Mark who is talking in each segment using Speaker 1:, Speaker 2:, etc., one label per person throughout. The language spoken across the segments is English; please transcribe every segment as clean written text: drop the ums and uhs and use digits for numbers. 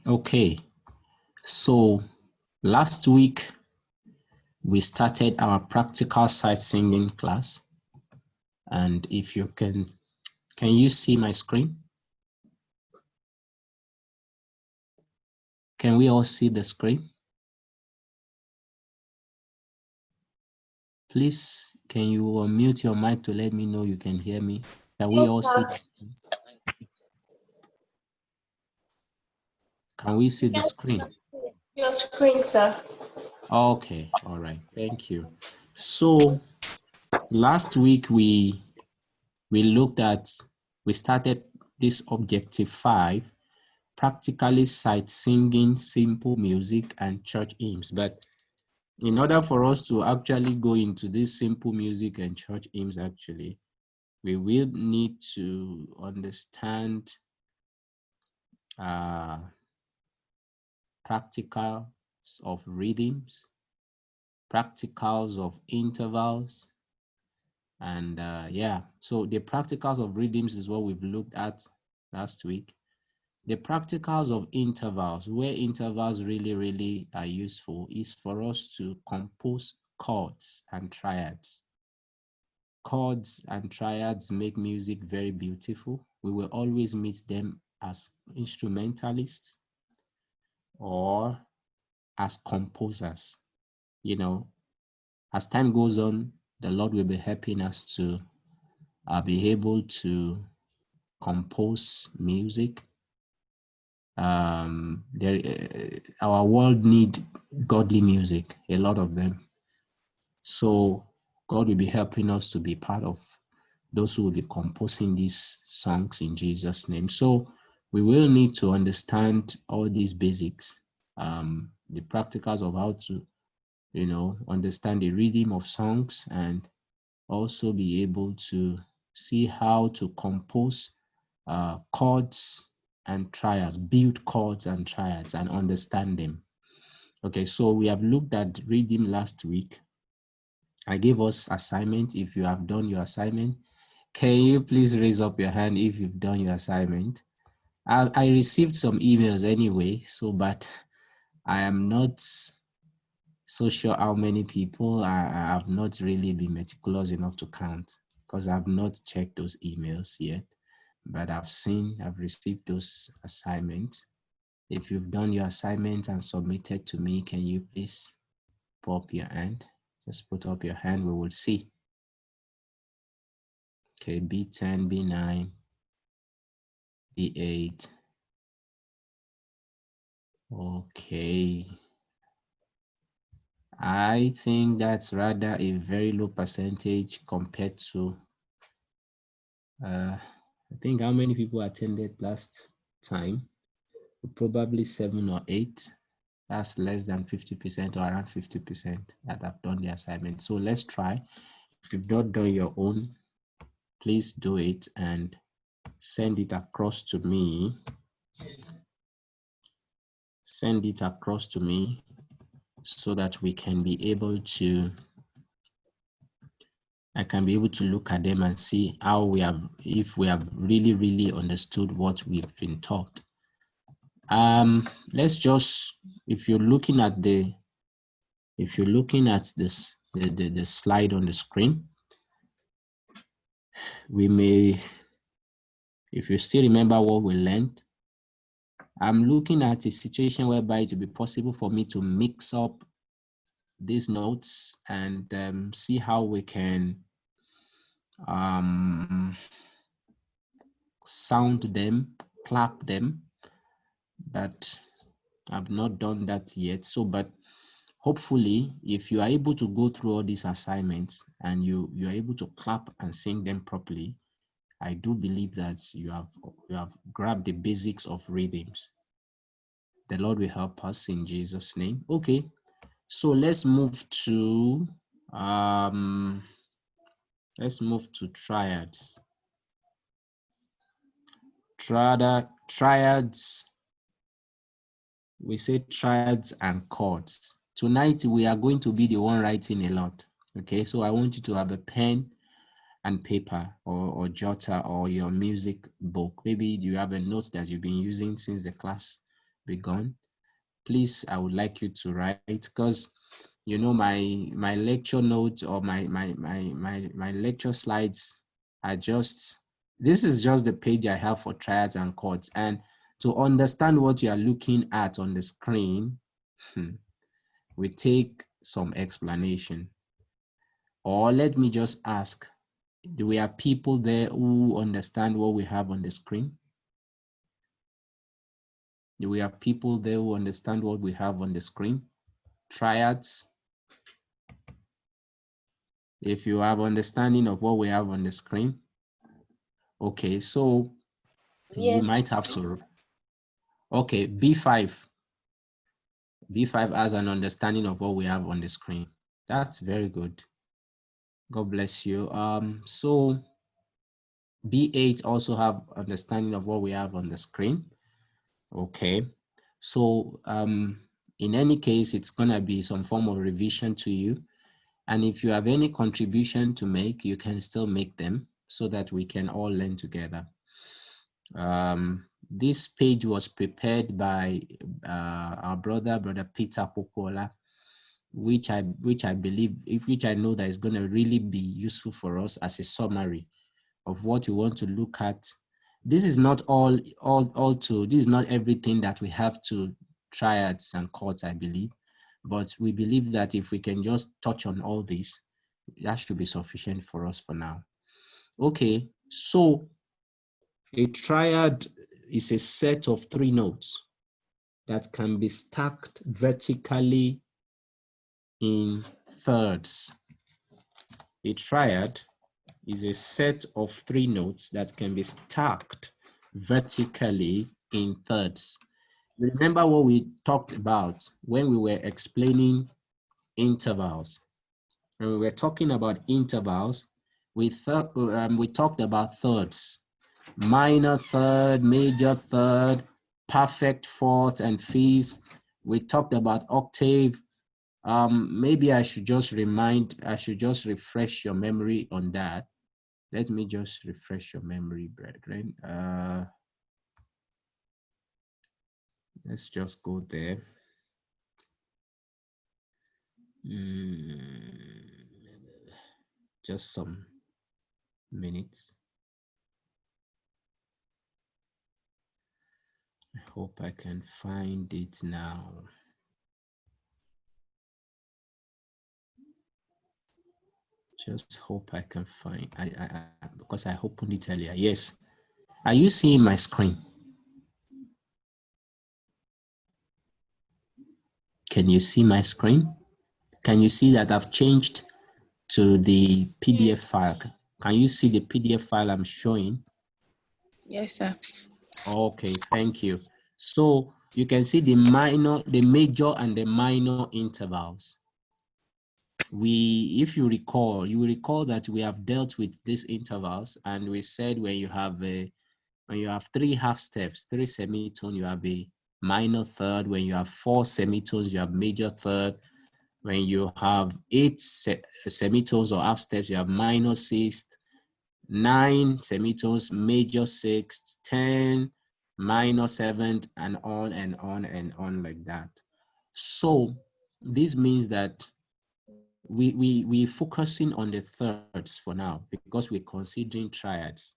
Speaker 1: Okay, so last week we started our practical sight singing class. And if you can you see my screen? Can we all see the screen? Please, can you unmute your mic to let me know you can hear me? Can we all see? Can we see the screen?
Speaker 2: Your screen, sir.
Speaker 1: Okay, all right, thank you. So last week we started this objective 5, practically sight singing simple music and church hymns. But in order for us to actually go into this simple music and church hymns, actually, we will need to understand practicals of rhythms, practicals of intervals, and so the practicals of rhythms is what we've looked at last week. The practicals of intervals, where intervals really are useful, is for us to compose chords and triads. Chords and triads make music very beautiful. We will always meet them as instrumentalists or as composers. You know, as time goes on, the Lord will be helping us to be able to compose music. Our world need godly music, a lot of them. So God will be helping us to be part of those who will be composing these songs in Jesus' name. So we will need to understand all these basics, the practicals of how to, understand the rhythm of songs, and also be able to see how to compose chords and triads, build chords and triads, and understand them. Okay, so we have looked at rhythm last week. I gave us assignment. If you have done your assignment, can you please raise up your hand if you've done your assignment? I received some emails anyway, but I am not so sure how many people. I have not really been meticulous enough to count because I've not checked those emails yet, but I've received those assignments. If you've done your assignment and submitted to me, can you please put up your hand? Just put up your hand, we will see. Okay, B10, B9, B8. Okay. I think that's rather a very low percentage compared to, I think how many people attended last time? Probably 7 or 8. That's less than 50% or around 50% that have done the assignment. So let's try. If you've not done your own, please do it and send it across to me. Send it across to me so that we can be able to, I can be able to look at them and see how if we have really understood what we've been taught. Let's just, if you're looking at this, the slide on the screen, we may, if you still remember what we learned, I'm looking at a situation whereby it will be possible for me to mix up these notes and see how we can sound them, clap them, but I've not done that yet. So, but hopefully, if you are able to go through all these assignments and you are able to clap and sing them properly, I do believe that you have grabbed the basics of rhythms. The Lord will help us in Jesus' name. Okay, so let's move to triads. Triads. We say triads and chords. Tonight we are going to be the one writing a lot. Okay, so I want you to have a pen and paper or jotter or your music book. Maybe you have a note that you've been using since the class begun, please, I would like you to write, because you know my lecture notes or my lecture slides are just, this is just the page I have for triads and chords. And to understand what you are looking at on the screen, we take some explanation. Or let me just ask, do we have people there who understand what we have on the screen? Do we have people there who understand what we have on the screen? Triads. If you have understanding of what we have on the screen. Okay, so you
Speaker 2: Yes.
Speaker 1: might have to, okay, B5. B5 has an understanding of what we have on the screen. That's very good. God bless you. So B8 also have understanding of what we have on the screen. Okay, so in any case, it's gonna be some form of revision to you. And if you have any contribution to make, you can still make them so that we can all learn together. This page was prepared by our brother Peter Popola, which I believe, which I know that is going to really be useful for us as a summary of what we want to look at. This is not this is not everything that we have to triads and chords, I believe, but we believe that if we can just touch on all this, that should be sufficient for us for now. Okay, so a triad is a set of 3 notes that can be stacked vertically in thirds. A triad is a set of 3 notes that can be stacked vertically in thirds. Remember what we talked about when we were explaining intervals. When we were talking about intervals, we talked about thirds: minor third, major third, perfect fourth and fifth. We talked about octave. Maybe I should just refresh your memory on that. Let me just refresh your memory, brethren. Let's just go there. Just some minutes. I hope I can find it now. Just hope I can find, because I opened it earlier. Yes. Are you seeing my screen? Can you see my screen? Can you see that I've changed to the PDF file? Can you see the PDF file I'm showing?
Speaker 2: Yes, sir.
Speaker 1: Okay, thank you. So you can see the major and the minor intervals. If you recall, you will recall that we have dealt with these intervals, and we said when you have 3 half steps, 3 semitones, you have a minor third. When you have 4 semitones, you have major third. When you have 8 semitones or half steps, you have minor sixth. 9 semitones, major sixth. 10 minor seventh, and on and on and on like that. So this means that we're focusing on the thirds for now because we're considering triads.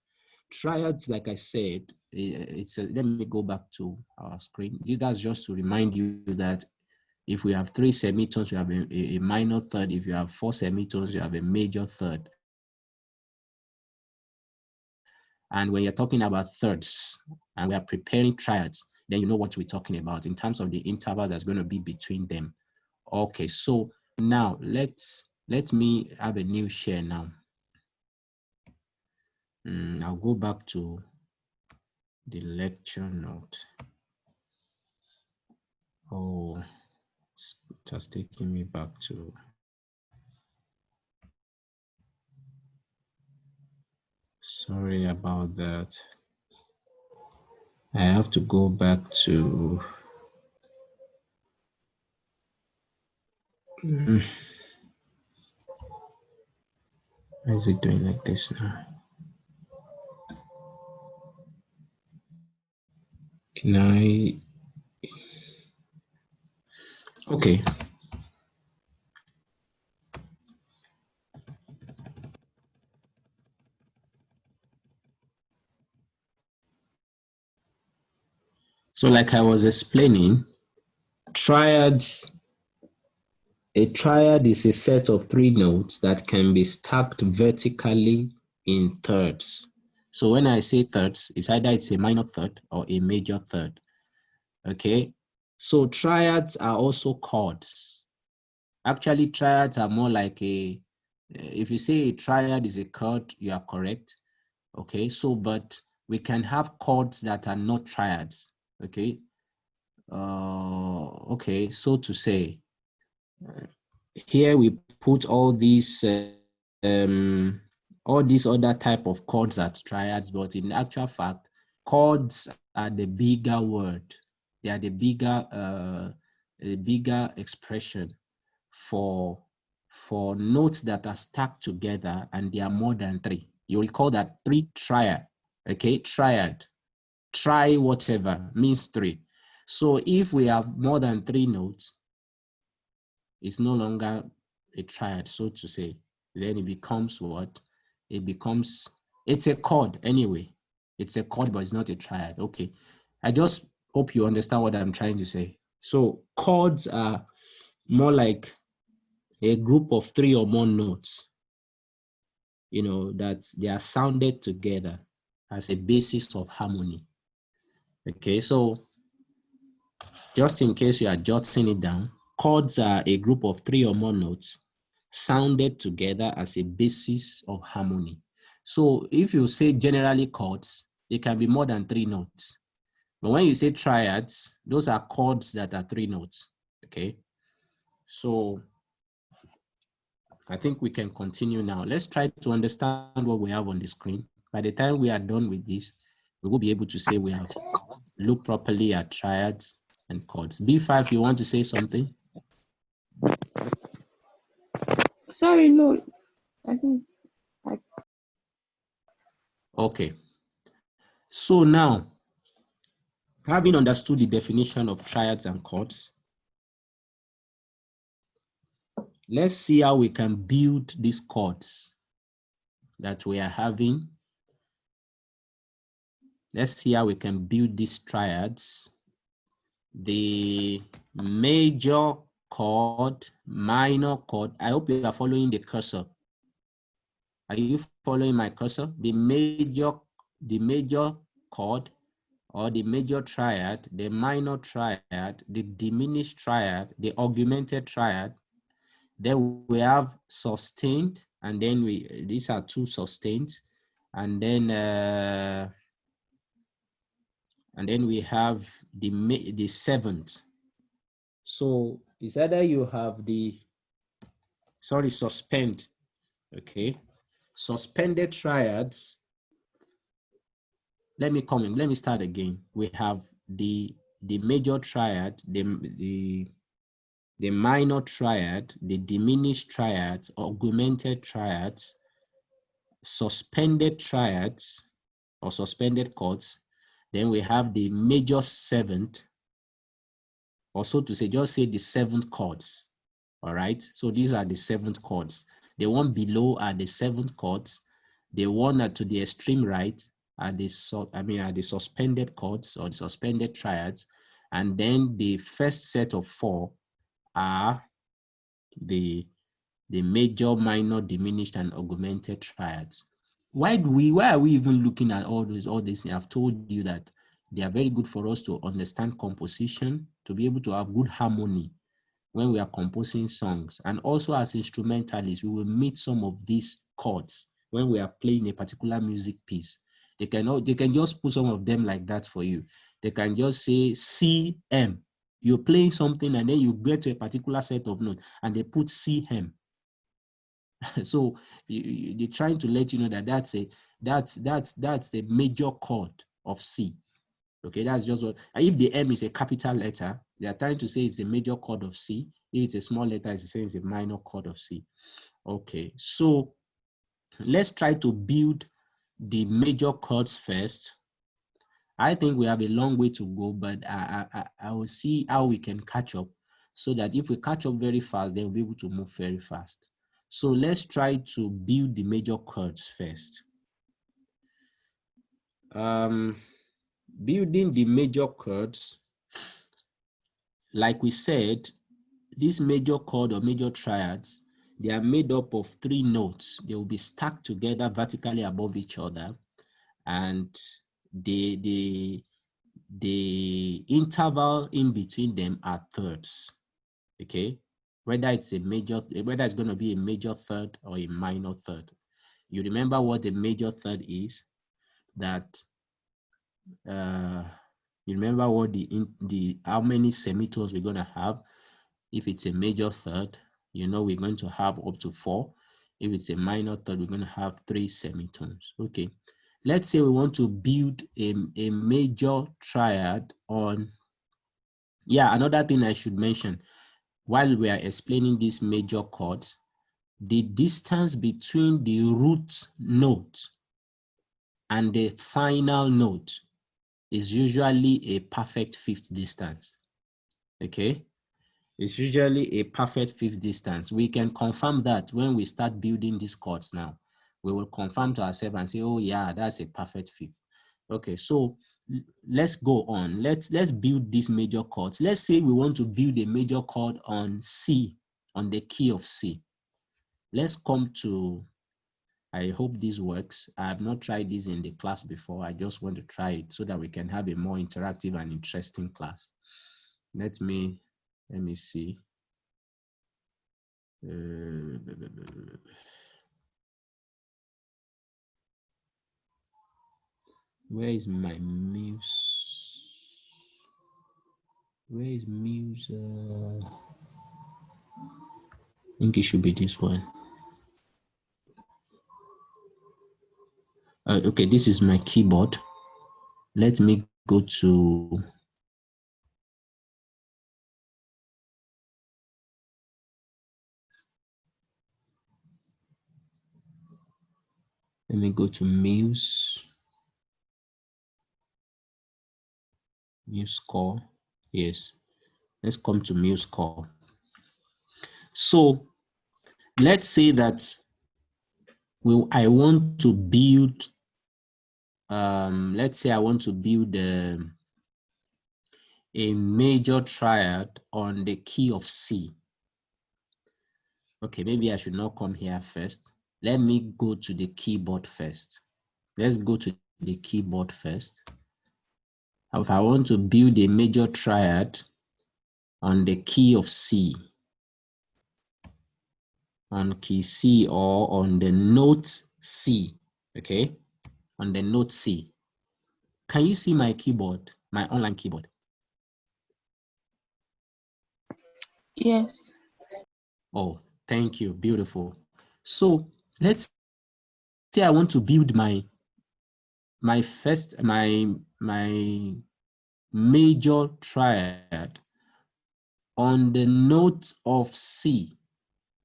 Speaker 1: Triads, like I said, let me go back to our screen. That's just to remind you that if we have 3 semitones, we have a minor third. If you have 4 semitones, you have a major third. And when you're talking about thirds and we are preparing triads, then you know what we're talking about in terms of the interval that's going to be between them. Okay, so now let me have a new share now. I'll go back to the lecture note. Oh, it has taken me back to, sorry about that. I have to go back to, why is it doing like this now? Can I Okay. So like I was explaining, triads, a triad is a set of three notes that can be stacked vertically in thirds. So when I say thirds, it's either it's a minor third or a major third. Okay. So triads are also chords. Actually, triads are more like if you say a triad is a chord, you are correct. Okay. So, but we can have chords that are not triads. Okay. Okay. So to say, here we put all these other type of chords as triads, but in actual fact, chords are the bigger word. They are the bigger expression for notes that are stacked together and they are more than three. You recall that three triad, okay? Triad, try whatever means three. So if we have more than three notes, it's no longer a triad, so to say. Then it becomes what? It's a chord anyway. It's a chord, but it's not a triad. Okay. I just hope you understand what I'm trying to say. So chords are more like a group of three or more notes, that they are sounded together as a basis of harmony. Okay, so just in case you are jotting it down, chords are a group of three or more notes sounded together as a basis of harmony. So if you say generally chords, it can be more than three notes. But when you say triads, those are chords that are three notes. Okay. So I think we can continue now. Let's try to understand what we have on the screen. By the time we are done with this, we will be able to say we have looked properly at triads and chords. B5, you want to say something?
Speaker 2: Sorry, no. I think I
Speaker 1: Okay. So now, having understood the definition of triads and chords, let's see how we can build these chords that we are having. Let's see how we can build these triads. The major chord, minor chord. I hope you are following the cursor. Are you following my cursor? The major chord or the major triad, the minor triad, the diminished triad, the augmented triad. Then we have sustained, and then these are two sustains, and then we have the seventh. So it's either you have suspend, okay? Suspended triads. Let me start again. We have the major triad, the minor triad, the diminished triads, augmented triads, suspended triads or suspended chords. Then we have the major seventh, or so to say, just say the seventh chords. All right. So these are the seventh chords. The one below are the seventh chords. The one to the extreme right are the suspended chords or the suspended triads. And then the first set of four are the major, minor, diminished, and augmented triads. Why are we even looking at all these? I've told you that they are very good for us to understand composition, to be able to have good harmony when we are composing songs. And also as instrumentalists, we will meet some of these chords when we are playing a particular music piece. They can just put some of them like that for you. They can just say C, M. You're playing something and then you get to a particular set of notes and they put C, M. So they're trying to let you know that that's a major chord of C. Okay, that's just what. If the M is a capital letter, they are trying to say it's a major chord of C. If it's a small letter, it's saying it's a minor chord of C. Okay, so let's try to build the major chords first. I think we have a long way to go, but I will see how we can catch up so that if we catch up very fast, then we'll be able to move very fast. So let's try to build the major chords first. Building the major chords, like we said, these major chord or major triads, they are made up of 3 notes. They will be stacked together vertically above each other, and the interval in between them are thirds. Okay, whether it's going to be a major third or a minor third. You remember what a major third is? That you remember what how many semitones we're going to have. If it's a major third, you know we're going to have up to 4. If it's a minor third, we're going to have 3 semitones. Okay, let's say we want to build a major triad on. Yeah, another thing I should mention while we are explaining these major chords, the distance between the root note and the final note is usually a perfect fifth distance. Okay, it's usually a perfect fifth distance. We can confirm that when we start building these chords now. We will confirm to ourselves and say, oh yeah, that's a perfect fifth. Okay, so let's go on. Let's build these major chords. Let's say we want to build a major chord on C, on the key of C. Let's come to, I hope this works. I have not tried this in the class before. I just want to try it so that we can have a more interactive and interesting class. Let me see. Where is my muse? Where is muse? I think it should be this one. Okay, this is my keyboard. Let me go to Muse score. Yes, let's come to Muse score. So let's say that I want to build, let's say I want to build a major triad on the key of C. Okay, maybe I should not come here first. Let me go to the keyboard first. Let's go to the keyboard first. If I want to build a major triad on the key of C, on key C or on the note C, okay? On the note C. Can you see my keyboard, my online keyboard?
Speaker 2: Yes.
Speaker 1: Oh, thank you, beautiful. So let's say I want to build my major triad on the note of C.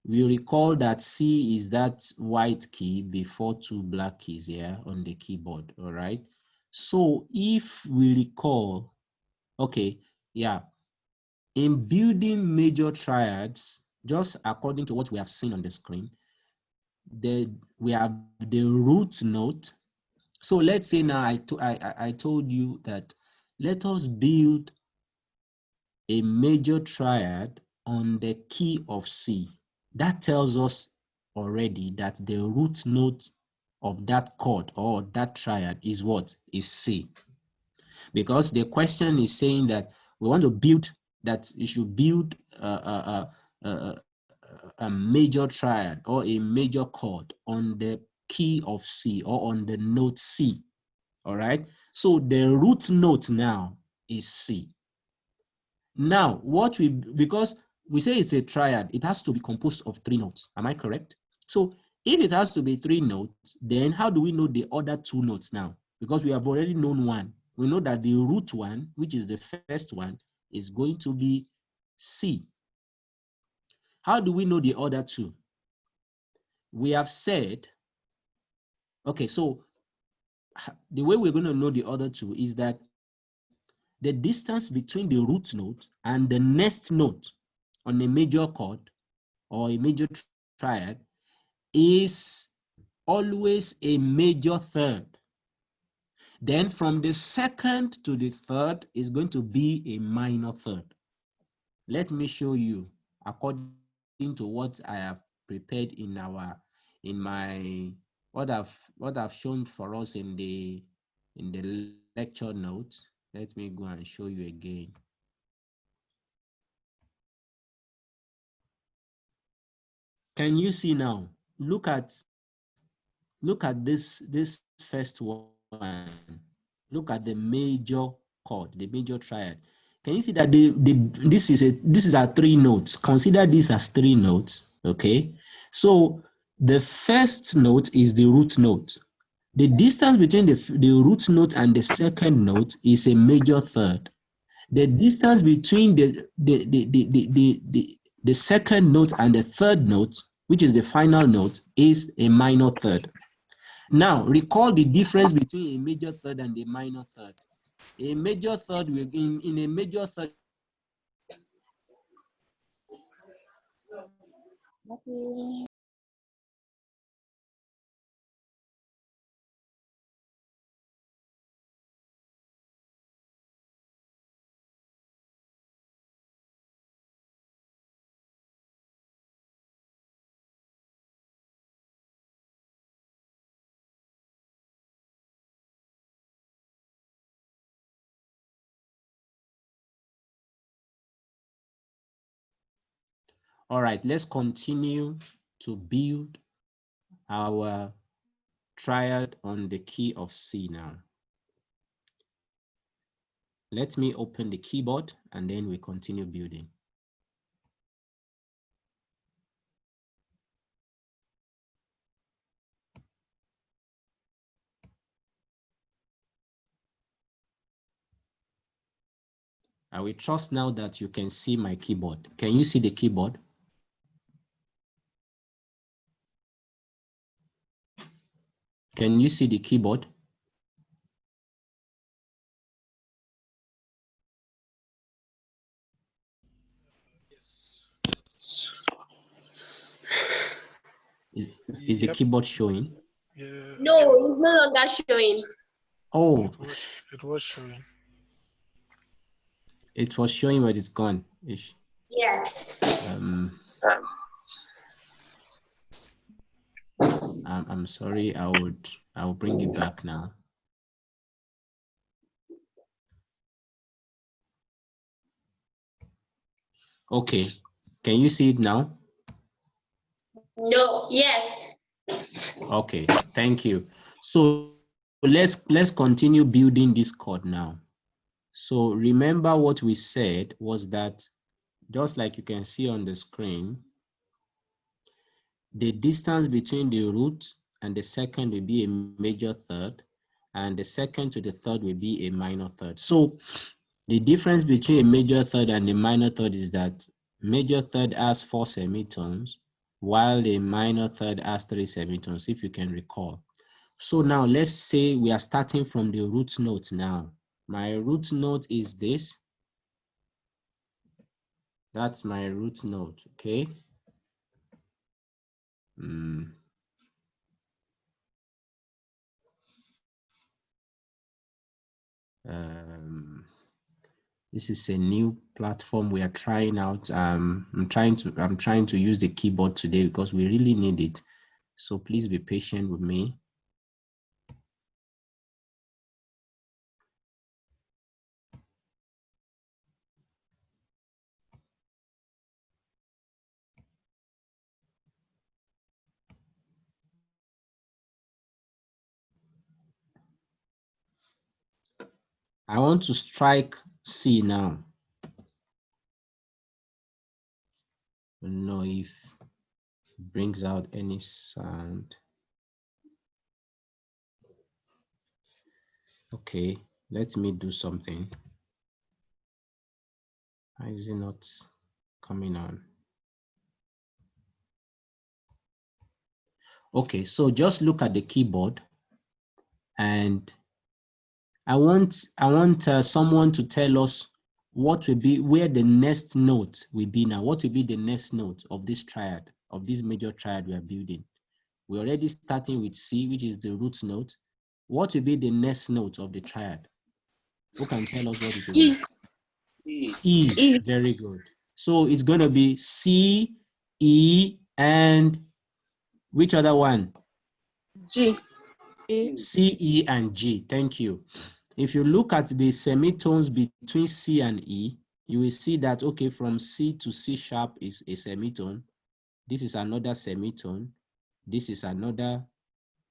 Speaker 1: We recall that C is that white key before 2 black keys here on the keyboard, all right? So if we recall, okay, yeah, in building major triads, just according to what we have seen on the screen, we have the root note. So let's say now I told you that let us build a major triad on the key of C. That tells us already that the root note of that chord or that triad is what? Is C. Because the question is saying that we want to build, that you should build a major triad or a major chord on the key of C or on the note C. All right. So the root note now is C. Now, because we say it's a triad, it has to be composed of 3 notes. Am I correct? So if it has to be 3 notes, then how do we know the other 2 notes now? Because we have already known one. We know that the root one, which is the first one, is going to be C. How do we know the other 2? We have said, okay, so the way we're going to know the other 2 is that the distance between the root note and the next note on a major chord or a major triad is always a major third. Then from the second to the third is going to be a minor third. Let me show you according to what I have prepared what I've shown for us in the lecture notes. Let me go and show you again. Can you see now? Look at this first one. Look at the major chord, the major triad. Can you see that this is our three notes? Consider this as three notes, okay? So the first note is the root note. The distance between the root note and the second note is a major third. The distance between the second note and the third note, which is the final note, is a minor third. Now, recall the difference between a major third and a minor third. A major third will in a major third. All right, let's continue to build our triad on the key of C now. Let me open the keyboard and then we continue building. I will trust now that you can see my keyboard. Can you see the keyboard? Can you see the keyboard? Is the keyboard showing?
Speaker 3: Yeah.
Speaker 2: No, it's no longer showing.
Speaker 1: Oh,
Speaker 3: it was showing.
Speaker 1: It was showing, but it's gone.
Speaker 2: Yes.
Speaker 1: I'm sorry. I'll bring it back now. Okay. Can you see it now?
Speaker 2: No. Yes.
Speaker 1: Okay. Thank you. So let's continue building this chord now. So remember what we said was that, just like you can see on the screen, the distance between the root and the second will be a major third, and the second to the third will be a minor third. So the difference between a major third and a minor third is that major third has 4 semitones, while the minor third has 3 semitones, if you can recall. So now let's say we are starting from the root note now. My root note is this. That's my root note, okay? This is a new platform we are trying out. I'm trying to use the keyboard today because we really need it. So please be patient with me. I want to strike C now. I don't know if it brings out any sound. Okay, let me do something. Why is it not coming on? Okay, so just look at the keyboard, and I want someone to tell us what will be where the next note will be now. What will be the next note of this triad, of this major triad we are building? We're already starting with C, which is the root note. What will be the next note of the triad? Who can tell us what it will be? E. Very good. So it's going to be C, E, and which other one?
Speaker 2: G.
Speaker 1: C, E, and G. Thank you. If you look at the semitones between C and E, you will see that, okay, from C to C sharp is a semitone. This is another semitone. This is another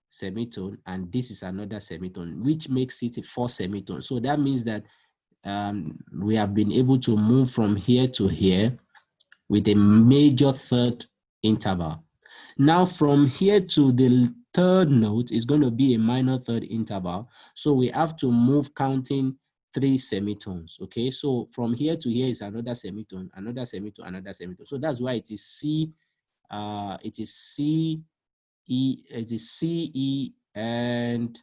Speaker 1: semitone, and this is another semitone, which makes it a 4 semitone. So that means that we have been able to move from here to here with a major third interval. Now from here to the third note is going to be a minor third interval. So we have to move counting 3 semitones. Okay, so from here to here is another semitone, another semitone, another semitone. So that's why it is C, it is C, E, it is C, E, and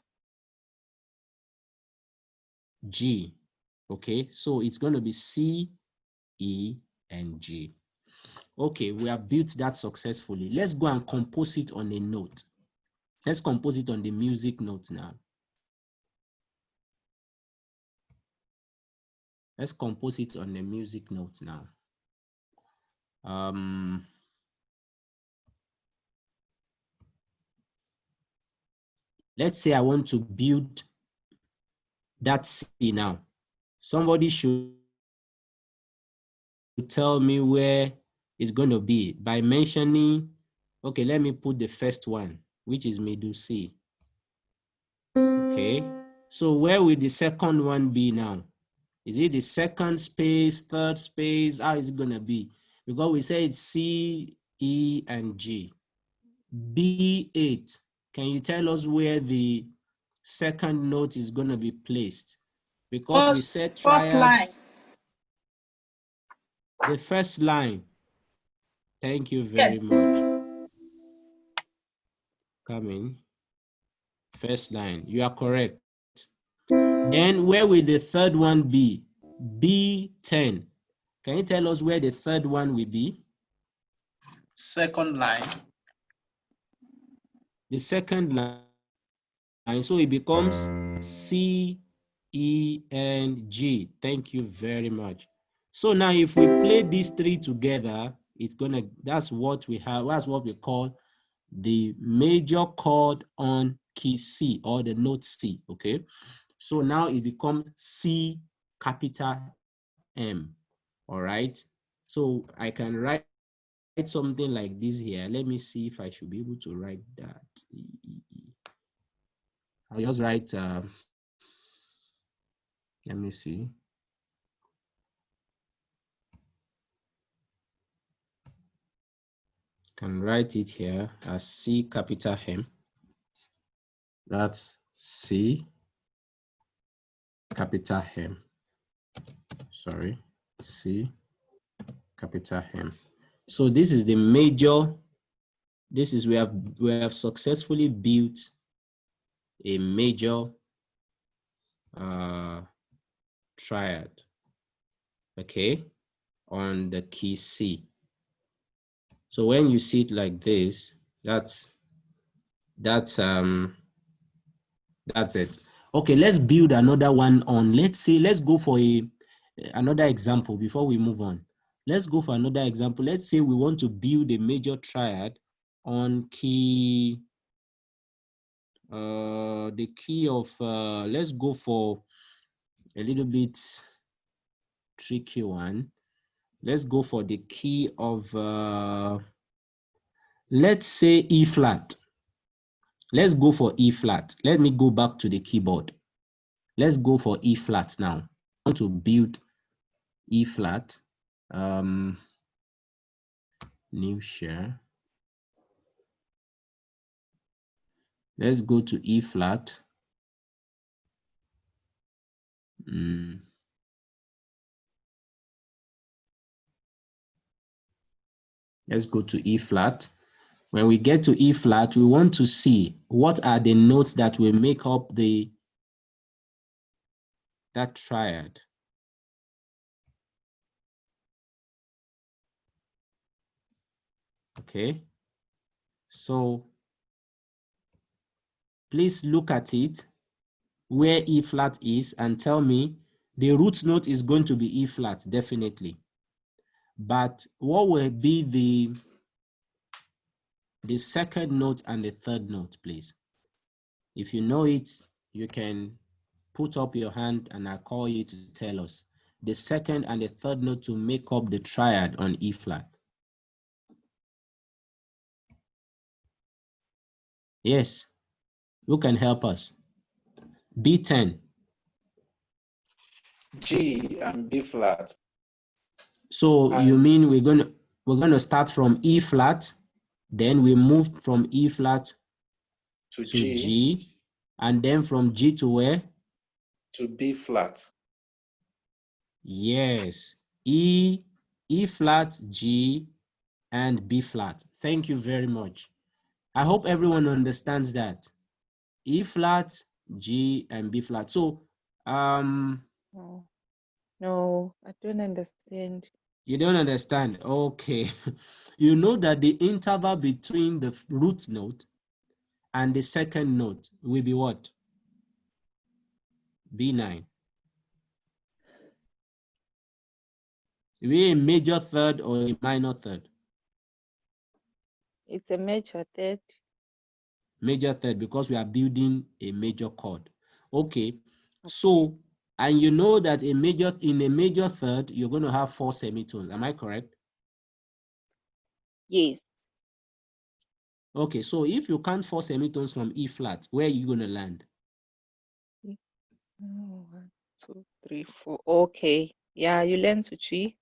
Speaker 1: G. Okay, so it's going to be C, E, and G. Okay, we have built that successfully. Let's go and compose it on a note. Let's compose it on the music note now. Let's compose it on the music note now. Let's say I want to build that C now. Somebody should tell me where it's going to be by mentioning, okay, let me put the first one, which is middle C. Okay, so where will the second one be now? Is it the second space, third space? How is it going to be? Because we say it's C, E, and G. B8, can you tell us where the second note is going to be placed? Because we said triads. The first line. Thank you very much. Come in. First line. You are correct. Then where will the third one be? B10. Can you tell us where the third one will be?
Speaker 4: Second line.
Speaker 1: The second line. So it becomes C, E, and G. Thank you very much. So now if we play these 3 together, it's gonna, that's what we have, that's what we call the major chord on key C, or the note C, okay? So now it becomes C capital M, all right? So I can write something like this here. Let me see if I should be able to write that. I'll just write, let me see. Can write it here as C capital M. That's C capital M. Sorry, C capital M. So this is the major. This is we have successfully built a major triad. Okay, on the key C. So when you see it like this, that's it. Okay, let's build another one on, let's say, let's go for another example before we move on. Let's go for another example. Let's say we want to build a major triad on key, the key of, let's go for a little bit tricky one. Let's go for the key of, let's say E flat. Let's go for E flat. Let me go back to the keyboard. Let's go for E flat now. I want to build E flat. New share. Let's go to E flat. Let's go to E flat. When we get to E flat, we want to see what are the notes that will make up that triad. Okay. So please look at it where E flat is and tell me the root note is going to be E flat, definitely. But what will be the second note and the third note, please? If you know it, you can put up your hand and I'll call you to tell us the second and the third note to make up the triad on E flat. Yes, who can help us? B10.
Speaker 4: G and B flat.
Speaker 1: So you
Speaker 4: And
Speaker 1: mean we're gonna start from E flat, then we move from E flat
Speaker 4: to
Speaker 1: to
Speaker 4: G
Speaker 1: G, and then from G to where?
Speaker 4: to B flat.
Speaker 1: Yes, E flat, G, and B flat. Thank you very much. I hope everyone understands that. E flat, G, and B flat. So,
Speaker 5: No, I don't understand.
Speaker 1: you don't understand. Okay. You know that the interval between the root note and the second note will be what? B9. Will be a major third or a minor third?
Speaker 5: It's a major third.
Speaker 1: Major third, because we are building a major chord. Okay. So, and you know that in a major third, you're going to have 4 semitones. Am I correct?
Speaker 5: Yes.
Speaker 1: Okay, so if you count 4 semitones from E flat, where are you going to land?
Speaker 5: 1, 2, 3, 4. Okay. Yeah, you learn to G.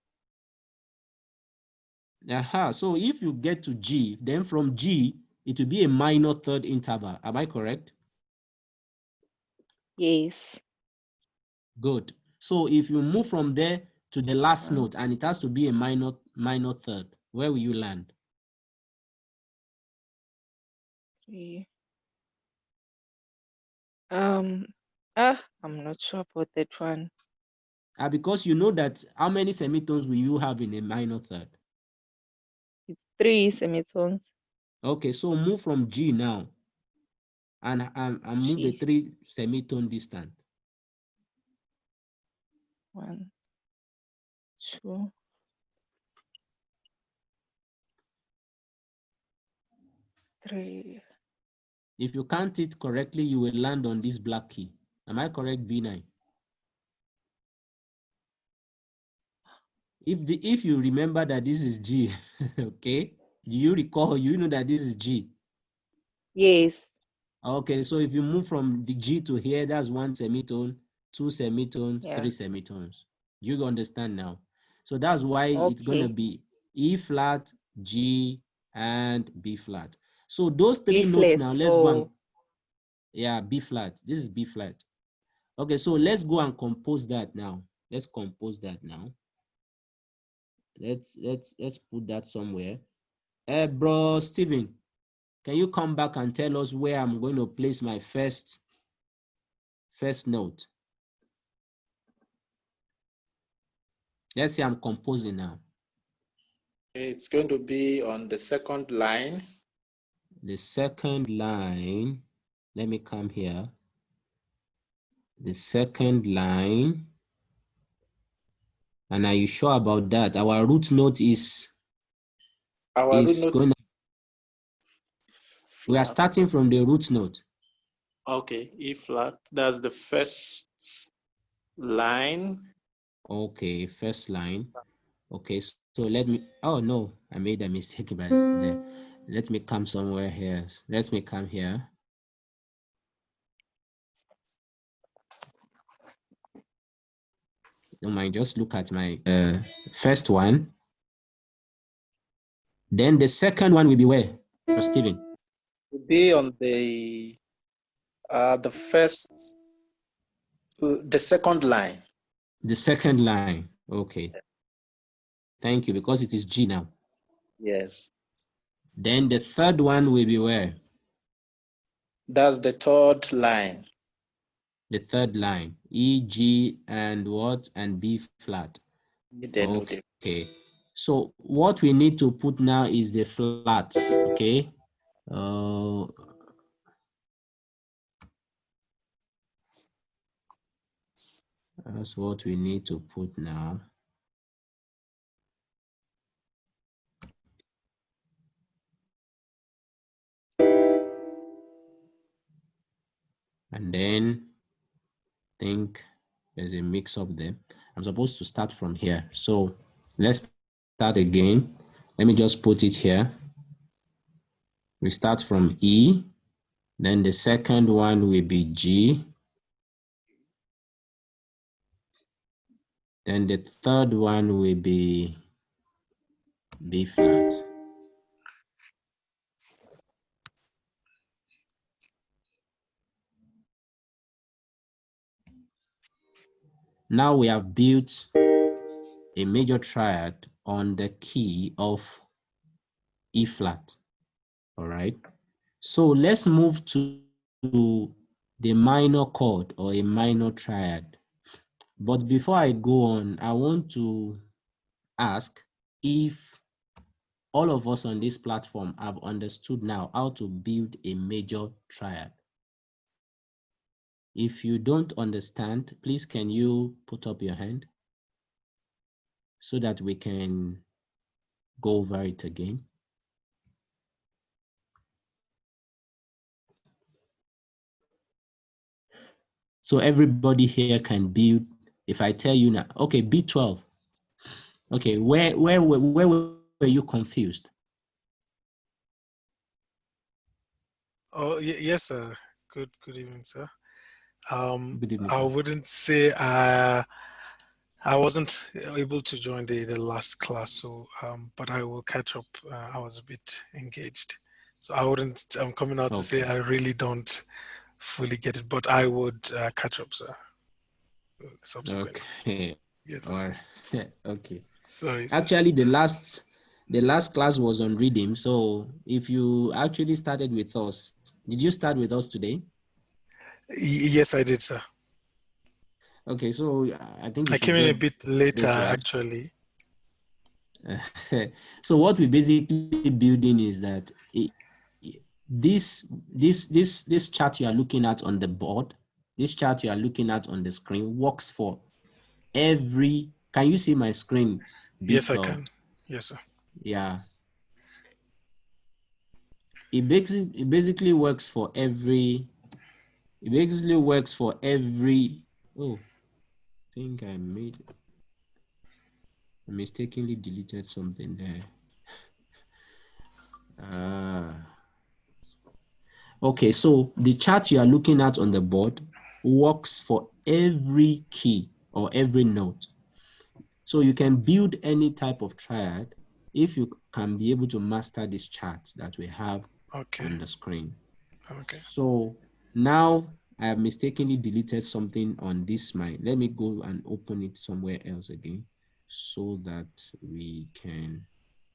Speaker 1: Aha, so if you get to G, then from G, it will be a minor third interval. Am I correct?
Speaker 5: Yes.
Speaker 1: Good. So if you move from there to the last
Speaker 5: 1,
Speaker 1: note and it has to be a minor third, where will you land?
Speaker 5: 3. I'm not sure about that one.
Speaker 1: Because you know that how many semitones will you have in a minor third?
Speaker 5: It's 3 semitones.
Speaker 1: Okay, so move from G now and move the
Speaker 5: G.
Speaker 1: 3 semitone distant.
Speaker 5: 1, 2, 3.
Speaker 1: If you count it correctly, you will land on this black key. Am I correct, B9? If you remember that this is G, okay, you recall, you know that this is G.
Speaker 5: Yes.
Speaker 1: Okay, so if you move from the G to here, that's 1 semitone, 2 semitones,
Speaker 5: Yeah.
Speaker 1: 3 semitones. You understand now. So that's why it's going to
Speaker 5: Okay.
Speaker 1: be E flat, G, and B flat. So those 3
Speaker 5: B
Speaker 1: notes
Speaker 5: flat.
Speaker 1: now, let's go and,
Speaker 5: Oh,
Speaker 1: yeah, B flat. This is B flat. Okay, so let's go and compose that now. Let's compose that now. Let's put that somewhere. Bro, Steven, can you come back and tell us where I'm going to place my first note? Let's say I'm composing now.
Speaker 4: It's going to be on the second line.
Speaker 1: The second line, let me come here. The second line. And are you sure about that? Our root note is
Speaker 4: Root note
Speaker 1: going to, we are
Speaker 4: flat.
Speaker 1: starting from the root note.
Speaker 4: Okay, E flat. That's the first line.
Speaker 1: Okay, first line. Okay, so let me, oh no, I made a mistake about there. Let me come somewhere here. Let me come here. Don't mind, just look at my first one. Then the second one will be where? Steven?
Speaker 4: Will be on the first, the second line.
Speaker 1: The second line. Okay. Thank you, because it is G now.
Speaker 4: Yes.
Speaker 1: Then the third one will be where?
Speaker 4: That's the third line.
Speaker 1: The third line. E, G, and what? And B flat.
Speaker 4: Then
Speaker 1: Okay. So what we need to put now is the flats, okay? That's what we need to put now. And then think there's a mix up there. I'm supposed to start from here. So let's start again. Let me just put it here. We start from E. Then the second one will be G. Then the third one will be B flat. Now we have built a major triad on the key of E flat, all right? So let's move to the minor chord or a minor triad. But before I go on, I want to ask if all of us on this platform have understood now how to build a major triad. If you don't understand, please can you put up your hand so that we can go over it again? So everybody here can build. If I tell you now, okay, B12. Okay, where were you confused?
Speaker 3: Oh, yes, sir. Good evening, sir.
Speaker 1: Good evening,
Speaker 3: I
Speaker 1: sir.
Speaker 3: wouldn't say I wasn't able to join the last class, so but I will catch up. I was a bit engaged, so I wouldn't. I'm coming out to say I really don't fully get it, but I would catch up, sir. Subsequently.
Speaker 1: Okay.
Speaker 3: Yes, sir.
Speaker 1: All right. Okay.
Speaker 3: Sorry, sir.
Speaker 1: Actually, the last class was on rhythm. So if you actually started with us, did you start with us today?
Speaker 3: Yes, I did, sir.
Speaker 1: Okay, so I think you
Speaker 3: I
Speaker 1: should
Speaker 3: came in a
Speaker 1: get
Speaker 3: bit later,
Speaker 1: this right.
Speaker 3: actually.
Speaker 1: So what we basically building is that this chart you are looking at on the board, this chart you are looking at on the screen works for every. Can you see my screen?
Speaker 3: Yes, I
Speaker 1: B12.
Speaker 3: can. Yes, sir.
Speaker 1: Yeah. It basically works for every. It basically works for every. Oh, I think I mistakenly deleted something there. Okay, so the chart you are looking at on the board works for every key or every note. So you can build any type of triad if you can be able to master this chart that we have
Speaker 3: Okay.
Speaker 1: on the screen.
Speaker 3: Okay.
Speaker 1: So now I have mistakenly deleted something on this mind. Let me go and open it somewhere else again so that we can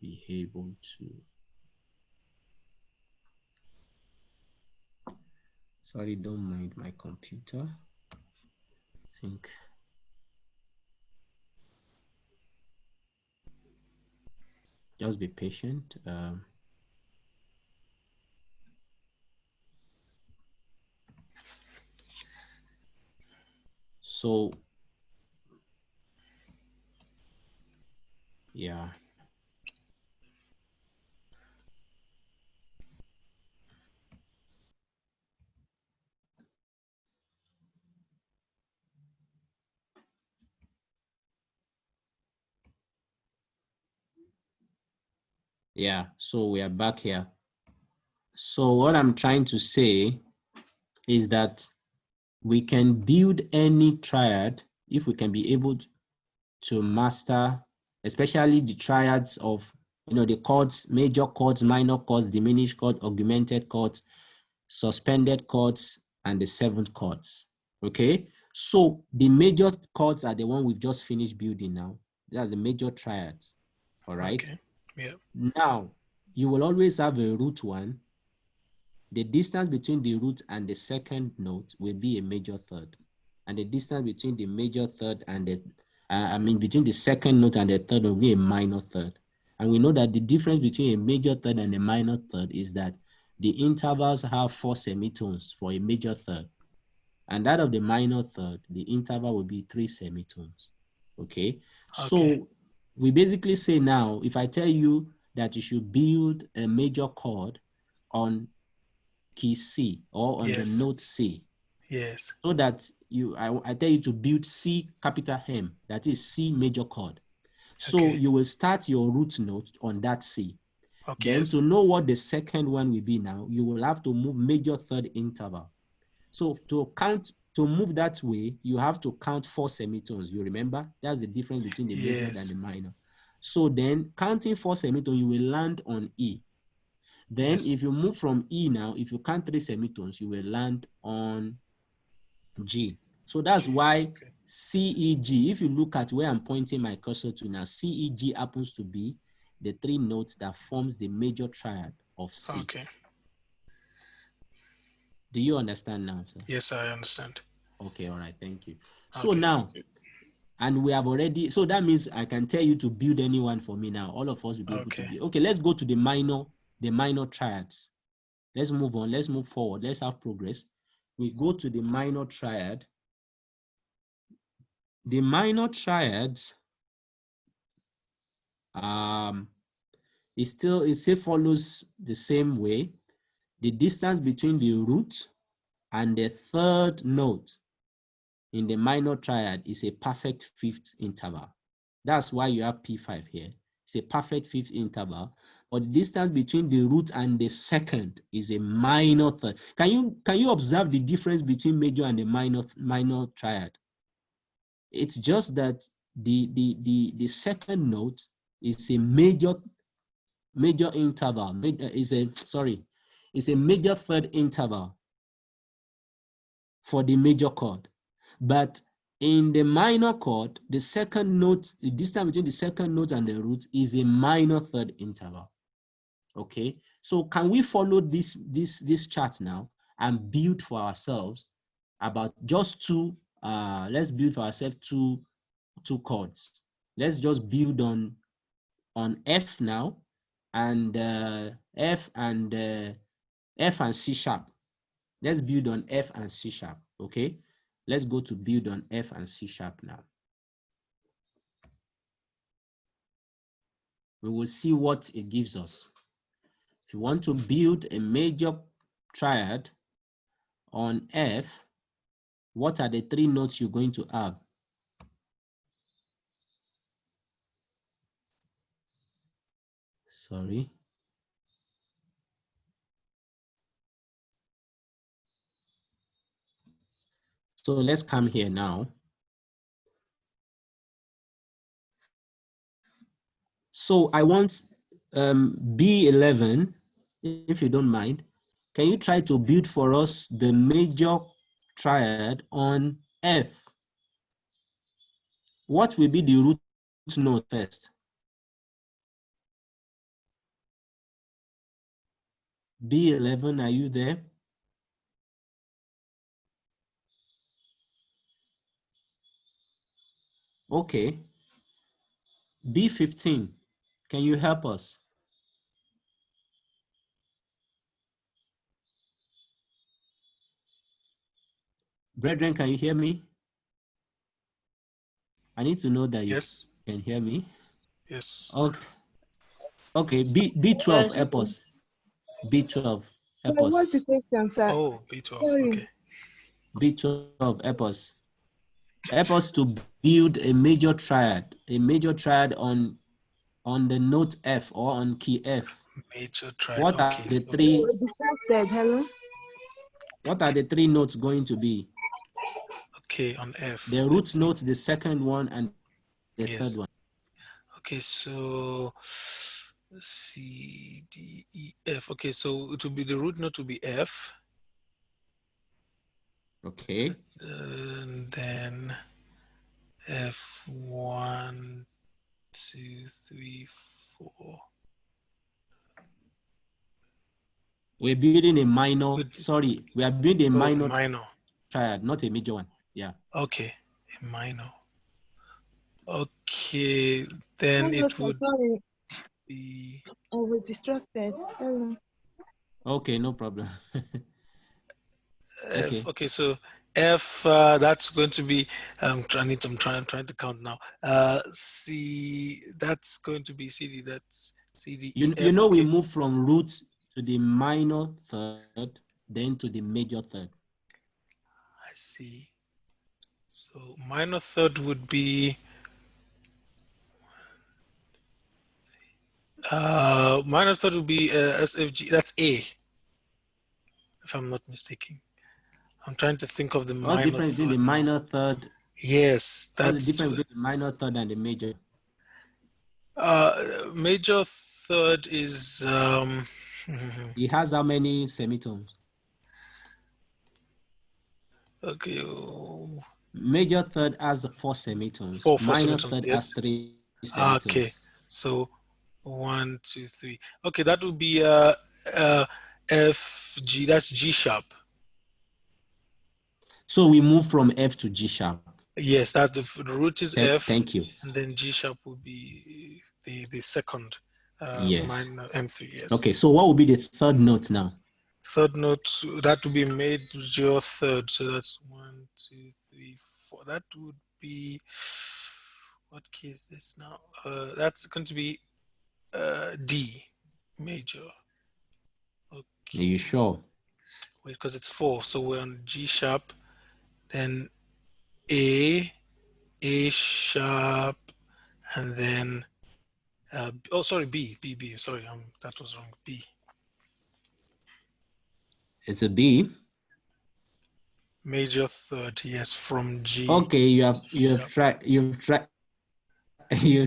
Speaker 1: be able to. Sorry, don't mind my computer. I think. Just be patient. So, yeah. Yeah, so we are back here. So what I'm trying to say is that we can build any triad if we can be able to master, especially the triads of, the chords, major chords, minor chords, diminished chord, augmented chords, suspended chords, and the seventh chords. Okay, so the major chords are the one we've just finished building now. That's the major triads. All right.
Speaker 3: Okay. Yeah.
Speaker 1: Now you will always have a root one. The distance between the root and the second note will be a major third, and the distance between the major third and between the second note and the third will be a minor third. And we know that the difference between a major third and a minor third is that the intervals have 4 semitones for a major third. And that of the minor third, the interval will be 3 semitones. Okay. So we basically say now, if I tell you that you should build a major chord on key C or on the note C,
Speaker 3: yes,
Speaker 1: so that I tell you to build C capital M, that is C major chord. So you will start your root note on that C. Then to know what the second one will be now, you will have to move major third interval. So to move that way, you have to count 4 semitones. You remember? That's the difference between the major and the minor. So then counting 4 semitones, you will land on E. Then if you move from E now, if you count 3 semitones, you will land on G. So that's why CEG, if you look at where I'm pointing my cursor to now, CEG happens to be the 3 notes that forms the major triad of C.
Speaker 3: Okay.
Speaker 1: Do you understand now, sir?
Speaker 3: Yes, I understand.
Speaker 1: Okay, all right, thank you. So now, and we have already, so that means I can tell you to build anyone for me now. All of us will be able to build. Okay, let's go to the minor triads. Let's move on, let's move forward, let's have progress. We go to the minor triad. The minor triads, it still follows the same way. The distance between the root and the third note in the minor triad is a perfect fifth interval. That's why you have P5 here. It's a perfect fifth interval, but the distance between the root and the second is a minor third. Can you observe the difference between major and the minor triad? It's just that the second note is a major interval. It's a major third interval for the major chord. But in the minor chord, the second note, the distance between the second note and the root is a minor third interval. Okay, so can we follow this chart now and build for ourselves about just two? Let's build for ourselves two chords. Let's just build on F now, and F and C sharp. Let's build on F and C sharp. Okay, let's go to build on F and C sharp now. We will see what it gives us. If you want to build a major triad on F, what are the 3 notes you're going to have? Sorry. So let's come here now. So I want B11, if you don't mind. Can you try to build for us the major triad on F? What will be the root note first? B11, are you there? Okay. B15, can you help us? Brethren, can you hear me? I need to know that you can hear me.
Speaker 3: Yes.
Speaker 1: Okay. Okay, B12, help us. B12, help us.
Speaker 6: What's the question, sir?
Speaker 3: Oh, B12,
Speaker 6: Sorry.
Speaker 3: okay.
Speaker 1: B12, help us. Help us to build a major triad on the note F or on key F.
Speaker 3: Major triad.
Speaker 1: What are
Speaker 3: Okay,
Speaker 1: the
Speaker 3: so
Speaker 1: three?
Speaker 6: Hello.
Speaker 1: What are the 3 notes going to be?
Speaker 3: Okay, on F.
Speaker 1: The root note, the second one, and the third one.
Speaker 3: Okay, so C, D, E, F. Okay, so it will be the root note to be F.
Speaker 1: Okay.
Speaker 3: And then F1, 2, 3, 4.
Speaker 1: We're building a minor, we are building a minor
Speaker 3: minor
Speaker 1: triad, not a major one. Yeah.
Speaker 3: Okay, a minor. Okay, then
Speaker 6: Hello,
Speaker 3: it
Speaker 6: sir.
Speaker 3: would
Speaker 6: Sorry,
Speaker 3: be
Speaker 6: I was distracted. Hello.
Speaker 1: Okay, no problem.
Speaker 3: F.
Speaker 1: Okay.
Speaker 3: Okay, so F. That's going to be. I'm trying to count now. C. That's going to be C D. That's C D E
Speaker 1: You
Speaker 3: F.
Speaker 1: know, we
Speaker 3: Okay,
Speaker 1: move from root to the minor third, then to the major third.
Speaker 3: I see. So minor third would be. Minor third would be SFG. That's A, if I'm not mistaken. I'm trying to think of the
Speaker 1: What's the
Speaker 3: minor
Speaker 1: difference between the
Speaker 3: third now.
Speaker 1: minor third?
Speaker 3: Yes,
Speaker 1: What's the
Speaker 3: that's
Speaker 1: difference between the minor third and the major?
Speaker 3: major third is
Speaker 1: It has how many semitones?
Speaker 3: okay,
Speaker 1: Major third has 4 semitones.
Speaker 3: four
Speaker 1: Minor
Speaker 3: semitones.
Speaker 1: third has
Speaker 3: Yes.
Speaker 1: 3
Speaker 3: Okay,
Speaker 1: semitones.
Speaker 3: so 1, 2, 3. Okay, that would be F G. That's G sharp.
Speaker 1: So we move from F to G sharp.
Speaker 3: Yes, that the root is F,
Speaker 1: Thank you.
Speaker 3: and then G sharp would be the second
Speaker 1: Yes.
Speaker 3: minor M3. Yes.
Speaker 1: Okay, so what will be the third note now?
Speaker 3: Third note, that would be major third. So that's 1, 2, 3, 4. That would be, what key is this now? That's going to be D major.
Speaker 1: Are you
Speaker 3: Okay.
Speaker 1: sure?
Speaker 3: Wait, because it's 4. So we're on G sharp, then A sharp, and then oh sorry, B. Sorry, that was wrong. B.
Speaker 1: It's a B.
Speaker 3: Major third, yes, from G.
Speaker 1: Okay, you have tried you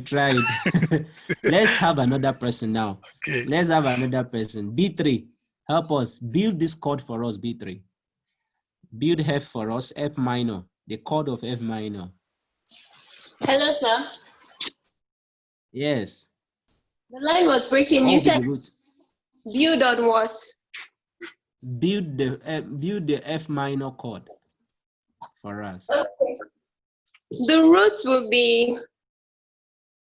Speaker 1: tried. Let's have another person now.
Speaker 3: Okay.
Speaker 1: Let's have another person. B3. Help us build this chord for us, B3. Build F for us, F minor. The chord of F minor.
Speaker 2: Hello, sir.
Speaker 1: Yes.
Speaker 2: The line was breaking.
Speaker 1: What
Speaker 2: You
Speaker 1: will be
Speaker 2: said
Speaker 1: the root?
Speaker 2: build on what?
Speaker 1: Build the F minor chord for us.
Speaker 2: Okay. The roots will be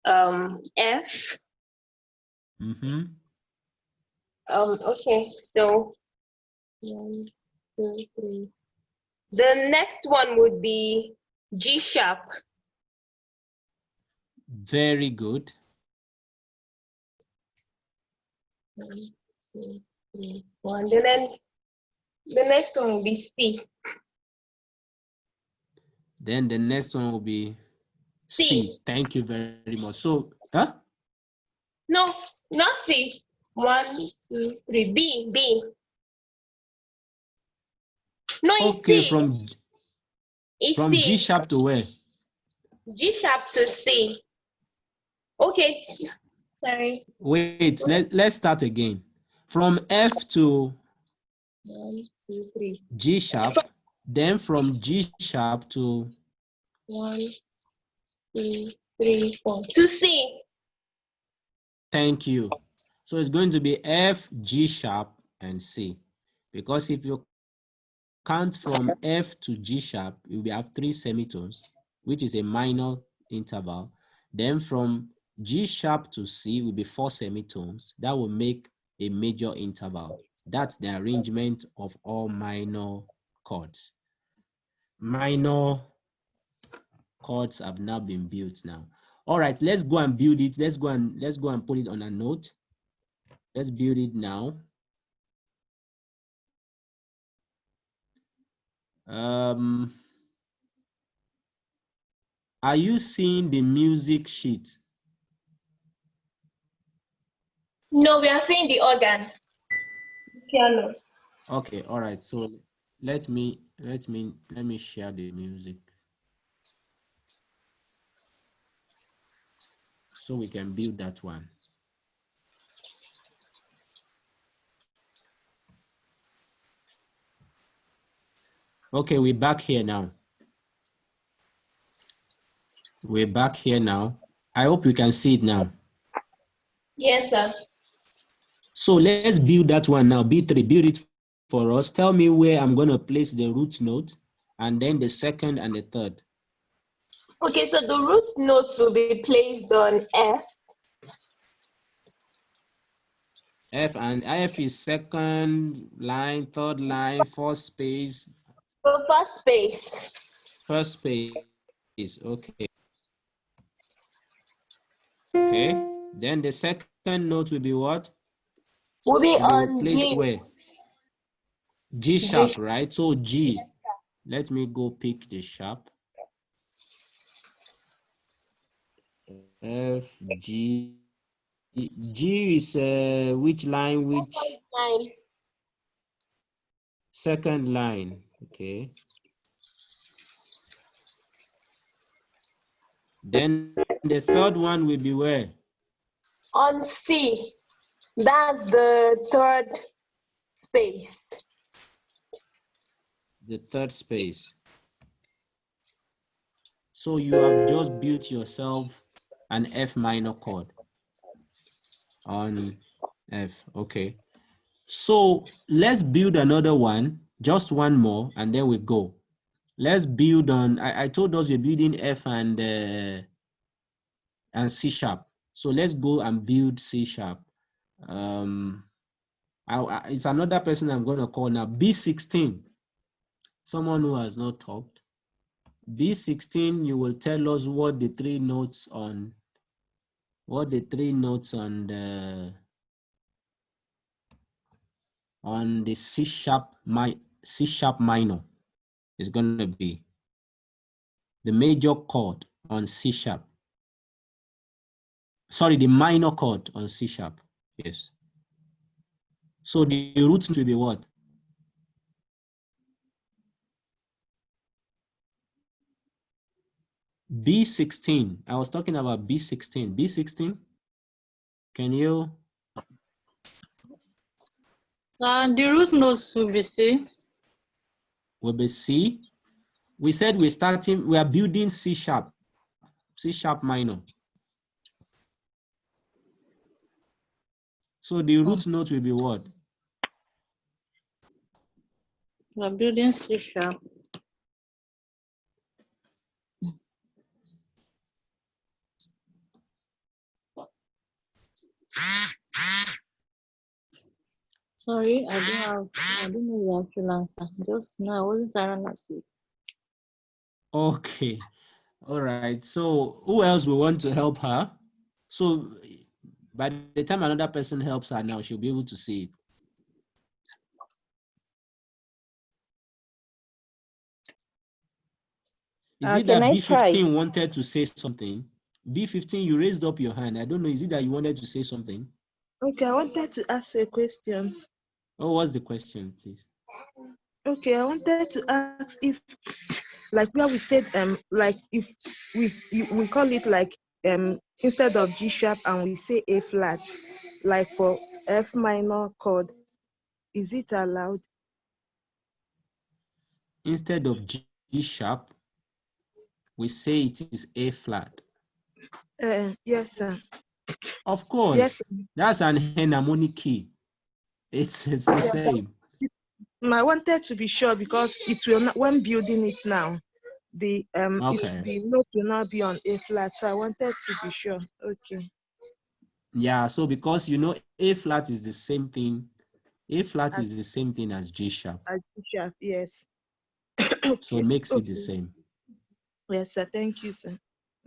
Speaker 2: F.
Speaker 1: Mm-hmm.
Speaker 2: Okay, so 1, 2, 3. The next one would be G sharp.
Speaker 1: Very good.
Speaker 2: 1, 2, 3, 4. And then the next one will be C.
Speaker 1: Then the next one will be C.
Speaker 2: C.
Speaker 1: Thank you very much. So, huh?
Speaker 2: No, not C. 1, 2, 3. B. No, it's
Speaker 1: Okay,
Speaker 2: C. It's
Speaker 1: from G
Speaker 2: C.
Speaker 1: sharp to where?
Speaker 2: G sharp to C. Okay. Sorry.
Speaker 1: Wait, let's start again. From F to
Speaker 2: 1, 2, 3.
Speaker 1: G sharp, then from G sharp to
Speaker 2: 1, 2, 3, 4. To C.
Speaker 1: thank you. So it's going to be F, G sharp, and C. Because if you count from F to G sharp, we have 3 semitones, which is a minor interval. Then from G sharp to C will be 4 semitones. That will make a major interval. That's the arrangement of all minor chords. Minor chords have now been built now. All right, let's go and build it. Let's go and put it on a note. Let's build it now. Are you seeing the music sheet?
Speaker 2: No, we are seeing the organ. Piano.
Speaker 1: Okay, all right. So let me share the music so we can build that one. Okay, we're back here now. We're back here now. I hope you can see it now.
Speaker 2: Yes, sir.
Speaker 1: So let's build that one now. B3, build it for us. Tell me where I'm going to place the root note and then the second and the third.
Speaker 2: Okay, so the root notes will be placed on F.
Speaker 1: F, and F is second line, third line, fourth space,
Speaker 2: So first space.
Speaker 1: first space. Okay. Okay. Then the second note will be what?
Speaker 2: Will be
Speaker 1: Will be
Speaker 2: on
Speaker 1: placed
Speaker 2: G.
Speaker 1: where? G
Speaker 2: G.
Speaker 1: sharp, right? So G. Let me go pick the sharp. F, G. G is which line? Which
Speaker 2: Line.
Speaker 1: second line? Okay. Then the third one will be where?
Speaker 2: On C. That's the third space.
Speaker 1: The third space. So you have just built yourself an F minor chord on F. Okay. So let's build another one, just one more, and then we go. Let's build on, I told us we're building F and C sharp. So let's go and build C sharp. It's another person I'm going to call now. B16, someone who has not talked. B16, you will tell us what the three notes on the C sharp minor is going to be. The major chord on C sharp. Sorry, the minor chord on C sharp. Yes. So the roots will be what? B16. I was talking about B16. B16. Can you?
Speaker 6: The root notes will be C.
Speaker 1: Will be C. We said we are building C sharp minor. So the root note will be what?
Speaker 6: We are building C sharp. Sorry, I don't know the actual answer. Just no, I wasn't around last week.
Speaker 1: Okay. All right. So who else will want to help her? So by the time another person helps her now, she'll be able to see it. Is it
Speaker 5: Can
Speaker 1: that
Speaker 5: I try?
Speaker 1: B15 wanted to say something? B15, you raised up your hand. I don't know. Is it that you wanted to say something?
Speaker 6: Okay, I wanted to ask a question.
Speaker 1: Oh, what's the question, please?
Speaker 6: Okay, I wanted to ask if, like where we said, like if we call it like instead of G sharp and we say A flat, like for F minor chord, is it allowed?
Speaker 1: Instead of G sharp, we say it is A flat.
Speaker 6: Yes, sir.
Speaker 1: Of course,
Speaker 6: Yes.
Speaker 1: that's an enharmonic key. It's the same.
Speaker 6: I wanted to be sure because it will not, when building it now, the
Speaker 1: Okay.
Speaker 6: the note will not be on A flat. So I wanted to be sure. Okay.
Speaker 1: Yeah, so because you know A flat is the same thing. A flat
Speaker 6: As,
Speaker 1: is the same thing as G sharp.
Speaker 6: as G sharp, yes.
Speaker 1: So it makes it the same.
Speaker 6: Yes, sir. Thank you, sir.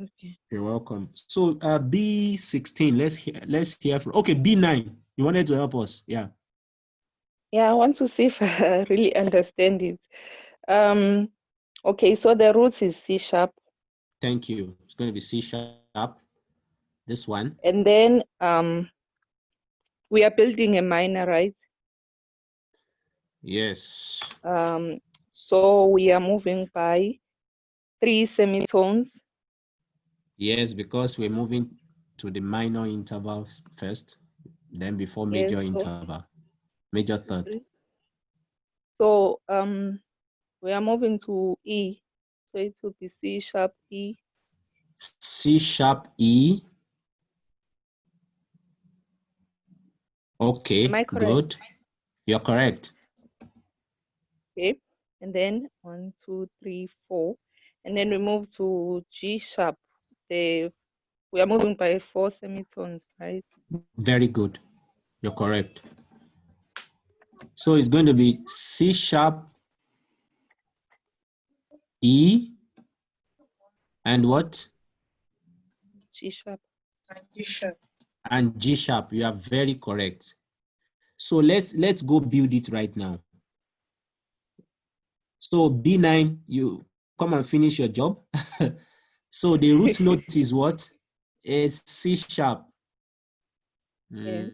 Speaker 6: Okay.
Speaker 1: You're welcome. So B16, let's hear from, okay, B9. You wanted to help us. Yeah.
Speaker 5: Yeah, I want to see if I really understand it. Okay, so the roots is C sharp.
Speaker 1: Thank you. It's going to be C sharp. This one.
Speaker 5: And then we are building a minor, right?
Speaker 1: Yes.
Speaker 5: So we are moving by 3 semitones.
Speaker 1: Yes, because we're moving to the minor intervals first, then before major
Speaker 5: Yes,
Speaker 1: interval, major third.
Speaker 5: so we are moving to E. So it will be C sharp E.
Speaker 1: C sharp E. Okay,
Speaker 5: Am I correct?
Speaker 1: good. You're correct.
Speaker 5: Okay. And then 1, 2, 3, 4. and then we move to G sharp. We are moving by 4 semitones, right?
Speaker 1: Very good. You're correct. So it's going to be C sharp, E, and what?
Speaker 5: G sharp.
Speaker 6: G sharp.
Speaker 1: And G sharp. You are very correct. So let's go build it right now. So B9, you come and finish your job. So the root note is what? It's C sharp.
Speaker 5: Yes.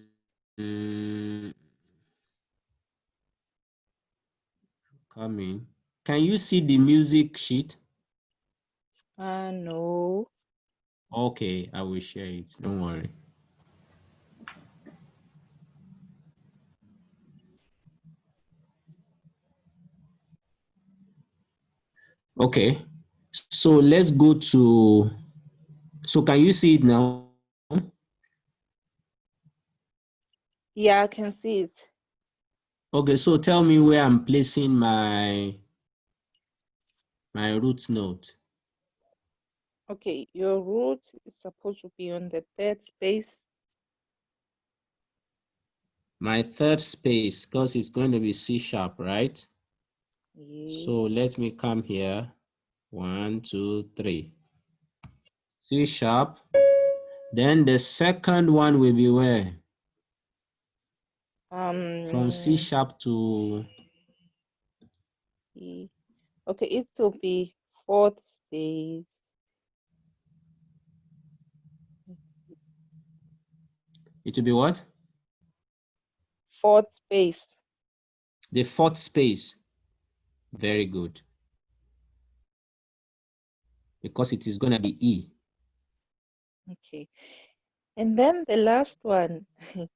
Speaker 1: Coming. Can you see the music sheet?
Speaker 5: No.
Speaker 1: Okay, I will share it. Don't worry. Okay, so let's go to, so can you see it now?
Speaker 5: Yeah, I can see it.
Speaker 1: Okay, so tell me where I'm placing my root node.
Speaker 5: Okay, your root is supposed to be on the third space.
Speaker 1: My third space, because it's going to be C sharp, right?
Speaker 5: Yes.
Speaker 1: So let me come here. 1, 2, 3. C sharp. Then the second one will be where? From C sharp to...
Speaker 5: Okay, it will be fourth space.
Speaker 1: It will be what?
Speaker 5: Fourth space.
Speaker 1: The fourth space. Very good. Because it is going to be E.
Speaker 5: Okay. And then the last one, I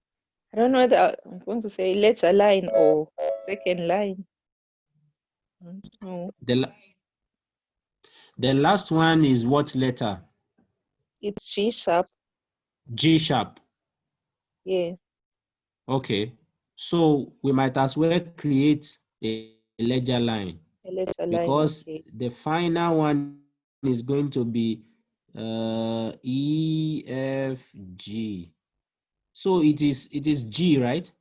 Speaker 5: don't know whether I'm going to say letter line or second line. I don't know.
Speaker 1: The last one is what letter?
Speaker 5: It's G sharp.
Speaker 1: G sharp.
Speaker 5: Yes.
Speaker 1: Okay. So we might as well create a ledger line.
Speaker 5: A letter line,
Speaker 1: Because
Speaker 5: okay.
Speaker 1: the final one is going to be E, F, G. So it is G, right?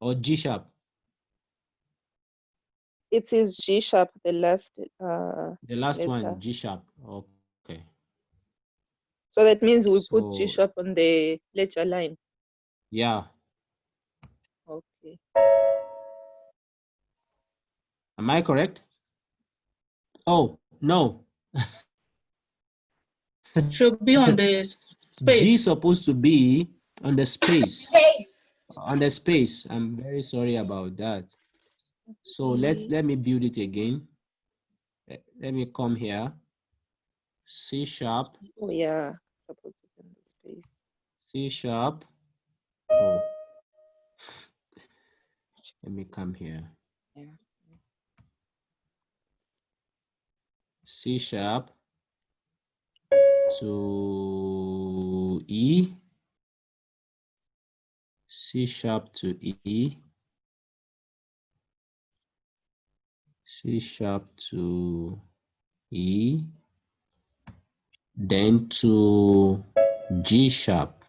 Speaker 1: Or G sharp?
Speaker 5: It is G sharp, the last
Speaker 1: The last
Speaker 5: letter.
Speaker 1: one, G sharp. Okay.
Speaker 5: So that means we put G
Speaker 1: So
Speaker 5: sharp on the letter line.
Speaker 1: yeah.
Speaker 5: Okay.
Speaker 1: Am I correct? Oh, no.
Speaker 6: Should be on the space.
Speaker 1: G is supposed to be on the space. On the space. I'm very sorry about that. So let me build it again. Let me come here. C sharp.
Speaker 5: Oh yeah, supposed to be on the space.
Speaker 1: C sharp. Oh. Let me come here.
Speaker 5: Yeah.
Speaker 1: C sharp to E. C sharp to E. C sharp to E. Then to G sharp.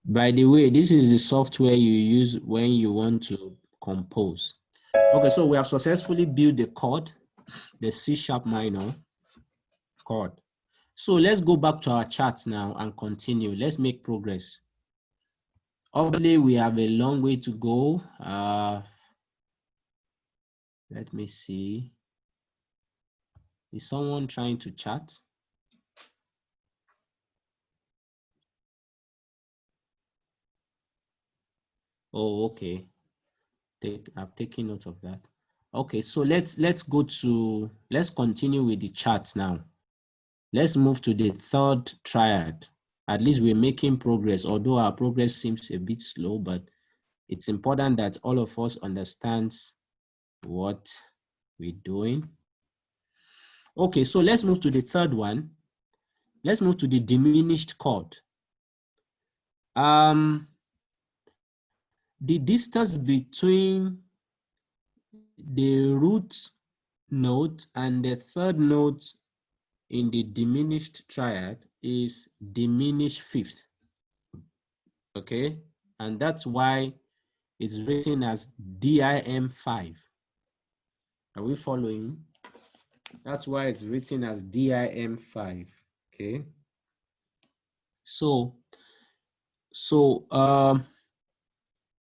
Speaker 1: By the way, this is the software you use when you want to compose. Okay, so we have successfully built the chord, the C sharp minor chord. So let's go back to our charts now and continue. Let's make progress. Obviously, we have a long way to go. Let me see. Is someone trying to chat? Oh, okay. I've taken note of that. Okay, so let's continue with the charts now. Let's move to the third triad. At least we're making progress, although our progress seems a bit slow, but it's important that all of us understands what we're doing. Okay, so let's move to the third one. Let's move to the diminished chord. The distance between the root note and the third note in the diminished triad is diminished fifth. Okay, and that's why it's written as DIM5. Are we following? That's why it's written as DIM5. Okay. So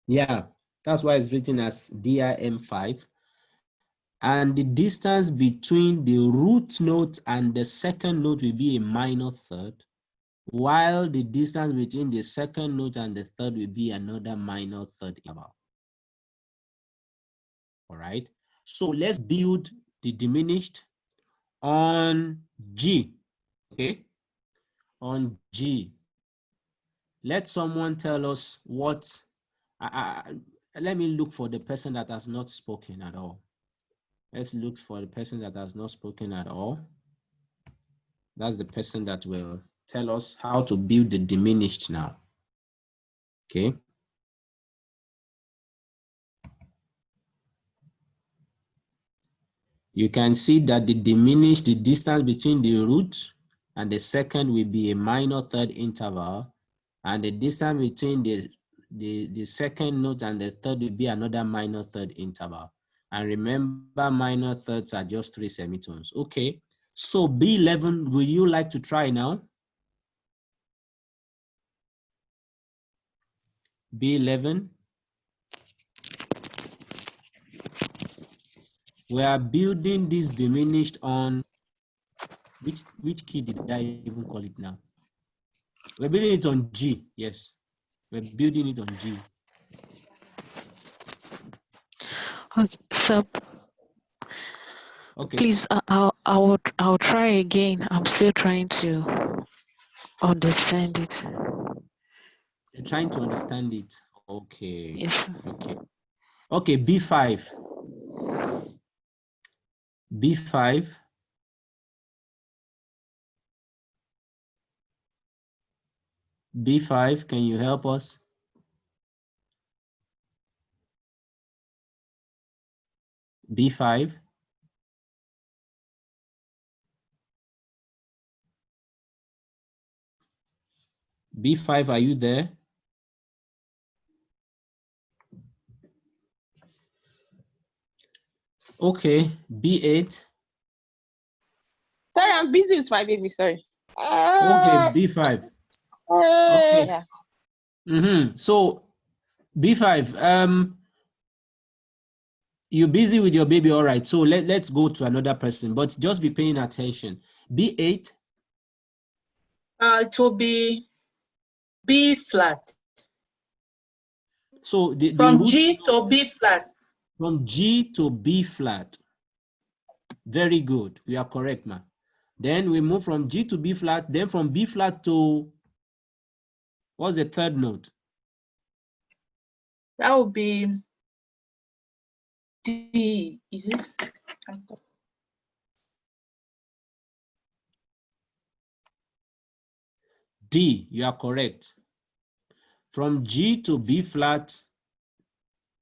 Speaker 1: yeah, that's why it's written as DIM5. And the distance between the root note and the second note will be a minor third, while the distance between the second note and the third will be another minor third interval. All right. So let's build the diminished on G. Okay. On G. Let someone tell us what. Let me look for the person that has not spoken at all. Let's look for the person that has not spoken at all. That's the person that will tell us how to build the diminished now. Okay. You can see that the diminished, the distance between the root and the second will be a minor third interval, and the distance between the second note and the third will be another minor third interval. And remember, minor thirds are just 3 semitones. Okay, so B11, would you like to try now? B11. We are building this diminished on, which key did I even call it now? We're building it on G, yes. We're building it on G.
Speaker 7: Okay, so
Speaker 1: Okay.
Speaker 7: please, I'll try again. I'm still trying to understand it.
Speaker 1: You're trying to understand it. Okay.
Speaker 7: Yes.
Speaker 1: Okay. Okay, B5. B5. B5, can you help us? B5. B5, are you there? Okay, B8.
Speaker 8: Sorry, I'm busy with my baby. Sorry.
Speaker 1: Okay, B5. Okay.
Speaker 8: Yeah.
Speaker 1: So B5, you're busy with your baby, all right. So let's go to another person, but just be paying attention. B8.
Speaker 8: It will be B flat.
Speaker 1: So the
Speaker 8: From
Speaker 1: root
Speaker 8: G
Speaker 1: note,
Speaker 8: to B flat.
Speaker 1: from G to B flat. Very good. You are correct, ma. Then we move from G to B flat, then from B flat to, what's the third note?
Speaker 8: That would be D. Is it?
Speaker 1: D, you are correct. From G to B flat,